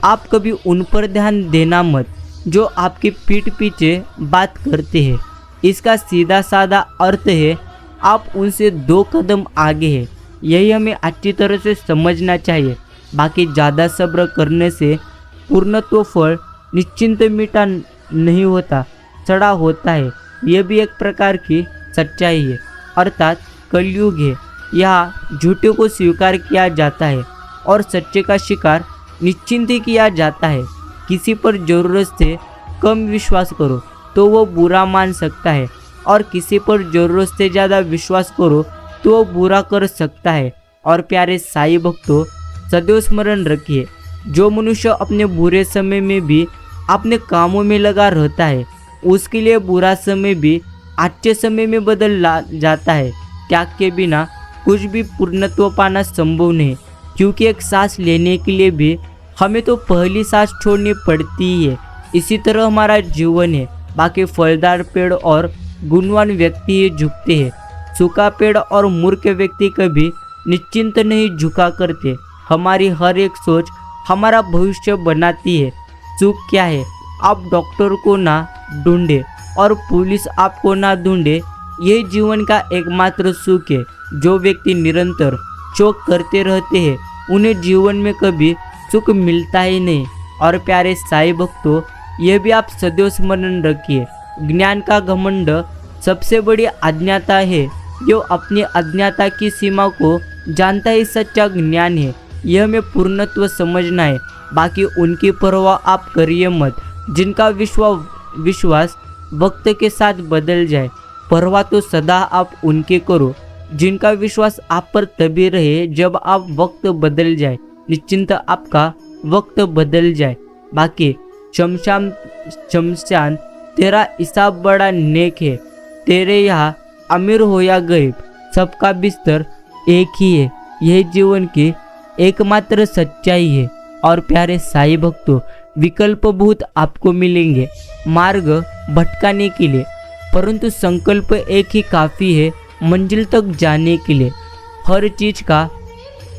आप कभी उन पर ध्यान देना मत जो आपकी पीठ पीछे बात करते हैं। इसका सीधा साधा अर्थ है आप उनसे 2 कदम आगे हैं। यही हमें अच्छी तरह से समझना चाहिए। बाकी ज़्यादा सब्र करने से पूर्णत्व फल निश्चिंत मीठा नहीं होता, सड़ा होता है। यह भी एक प्रकार की सच्चाई है। अर्थात कलयुग है। यहाँ झूठे को स्वीकार किया जाता है और सच्चे का शिकार निश्चिंत ही किया जाता है। किसी पर ज़रूरत से कम विश्वास करो तो वो बुरा मान सकता है और किसी पर ज़रूरत से ज़्यादा विश्वास करो तो वो बुरा कर सकता है। और प्यारे साईं भक्तों सदैव स्मरण रखिए जो मनुष्य अपने बुरे समय में भी अपने कामों में लगा रहता है उसके लिए बुरा समय भी अच्छे समय में बदल जाता है। त्याग के बिना कुछ भी पूर्णत्व पाना संभव नहीं, क्योंकि एक सांस लेने के लिए भी हमें तो पहली सांस छोड़नी पड़ती ही है। इसी तरह हमारा जीवन है। बाकी फलदार पेड़ और गुणवान व्यक्ति ही झुकते हैं। सूखा पेड़ और मूर्ख व्यक्ति कभी निश्चिंत नहीं झुका करते। हमारी हर एक सोच हमारा भविष्य बनाती है। सुख क्या है? आप डॉक्टर को ना ढूंढे और पुलिस आपको ना ढूंढे। यही जीवन का एकमात्र सुख है। जो व्यक्ति निरंतर शोक करते रहते हैं उन्हें जीवन में कभी सुख मिलता ही नहीं। और प्यारे साईं भक्तों यह भी आप सदैव स्मरण रखिए ज्ञान का घमंड सबसे बड़ी अज्ञाता है। जो अपनी अज्ञाता की सीमा को जानता ही सच्चा ज्ञान है। यह हमें पूर्णत्व समझना है। बाकी उनकी परवाह आप करिए मत जिनका विश्वास वक्त के साथ बदल जाए। परवाह तो सदा आप उनके करो जिनका विश्वास आप पर तभी रहे जब आप वक्त बदल जाए। निश्चिंत आपका वक्त बदल जाए। बाकी शमशान तेरा हिसाब बड़ा नेक है। तेरे यहाँ अमीर हो या गरीब सबका बिस्तर एक ही है। यह जीवन की एकमात्र सच्चाई है। और प्यारे साईं भक्तों विकल्प बहुत आपको मिलेंगे मार्ग भटकाने के लिए, परंतु संकल्प एक ही काफ़ी है मंजिल तक जाने के लिए। हर चीज़ का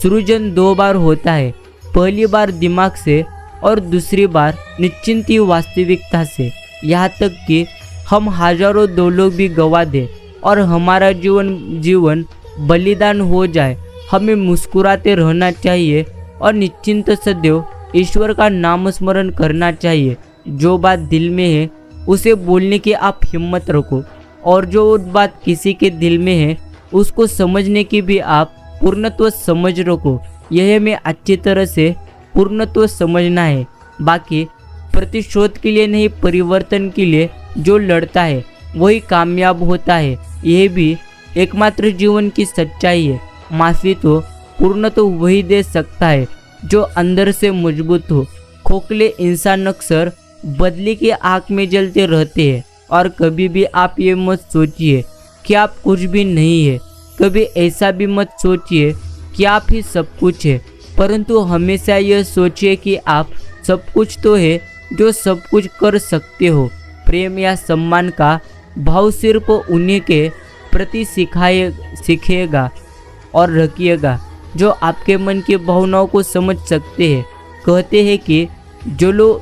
सृजन 2 बार होता है, पहली बार दिमाग से और दूसरी बार निश्चिंत वास्तविकता से। यहाँ तक कि हम हजारों दौलत भी गवा दें और हमारा जीवन बलिदान हो जाए, हमें मुस्कुराते रहना चाहिए और निश्चिंत सदैव ईश्वर का नाम स्मरण करना चाहिए। जो बात दिल में है उसे बोलने की आप हिम्मत रखो और जो बात किसी के दिल में है उसको समझने की भी आप पूर्णत्व समझ रखो। यह हमें अच्छी तरह से पूर्णत्व समझना है। बाकी प्रतिशोध के लिए नहीं परिवर्तन के लिए जो लड़ता है वही कामयाब होता है। यह भी एकमात्र जीवन की सच्चाई है। माफ़ी तो पूर्णत्व वही दे सकता है जो अंदर से मजबूत हो। खोखले इंसान अक्सर बदले की आग में जलते रहते हैं। और कभी भी आप ये मत सोचिए कि आप कुछ भी नहीं है। कभी ऐसा भी मत सोचिए कि आप ही सब कुछ है, परंतु हमेशा यह सोचिए कि आप सब कुछ तो है जो सब कुछ कर सकते हो। प्रेम या सम्मान का भाव सिर्फ उन्हीं के प्रति सीखिएगा और रखिएगा जो आपके मन की भावनाओं को समझ सकते हैं। कहते हैं कि जलो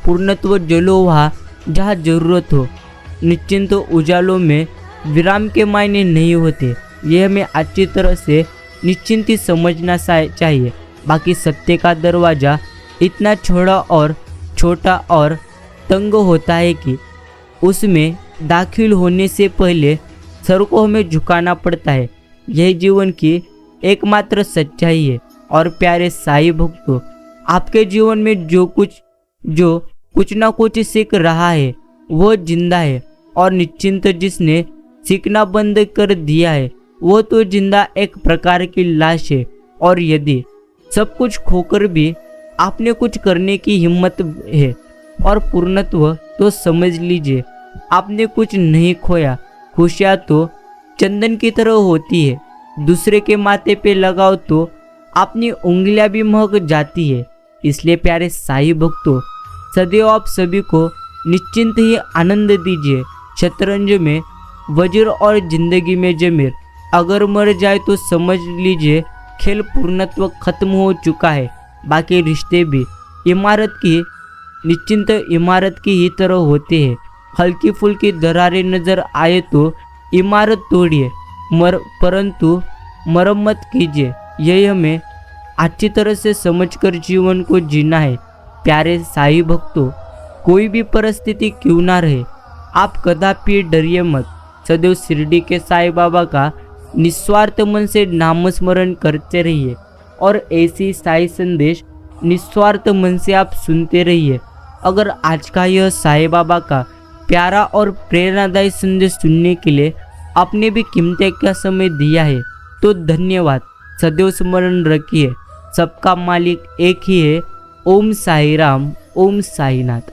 पूर्णत्व जलो वहाँ जहाँ जरूरत हो। निश्चिंत उजालों में विराम के मायने नहीं होते। यह हमें अच्छी तरह से निश्चिंत ही समझना चाहिए। बाकी सत्य का दरवाज़ा इतना छोटा और तंग होता है कि उसमें दाखिल होने से पहले सर को हमें झुकाना पड़ता है। यह जीवन की एकमात्र सच्चाई है। और प्यारे साईं भक्तों आपके जीवन में जो कुछ जो कुछ ना कुछ सीख रहा है वो जिंदा है, और निश्चिंत जिसने सीखना बंद कर दिया है वो तो जिंदा एक प्रकार की लाश है। और यदि सब कुछ खोकर भी आपने कुछ करने की हिम्मत है और पूर्णत्व, तो समझ लीजिए आपने कुछ नहीं खोया। खुशियाँ तो चंदन की तरह होती है, दूसरे के माथे पे लगाओ तो अपनी उंगलियां भी महक जाती है। इसलिए प्यारे साईं भक्तों, सदैव आप सभी को निश्चिंत ही आनंद दीजिए। शतरंज में वजीर और जिंदगी में जमीर, अगर मर जाए तो समझ लीजिए खेल पूर्णत्व खत्म हो चुका है। बाकी रिश्ते भी निश्चिंत इमारत की ही तरह होते हैं। हल्की फुल्की दरारें नजर आए तो इमारत तोड़िए, परंतु मरम्मत कीजिए। यही हमें अच्छी तरह से समझकर जीवन को जीना है। प्यारे साईं भक्तों, कोई भी परिस्थिति क्यों ना रहे, आप कदापि डरिए मत। सदैव शिरडी के साईं बाबा का निस्वार्थ मन से नामस्मरण करते रहिए और ऐसी साईं संदेश निस्वार्थ मन से आप सुनते रहिए। अगर आज का यह साईं बाबा का प्यारा और प्रेरणादायी संदेश सुनने के लिए आपने भी कीमती का समय दिया है तो धन्यवाद। सदैव स्मरण रखिए, सबका मालिक एक ही है। ओम साई राम, ओम साईनाथ।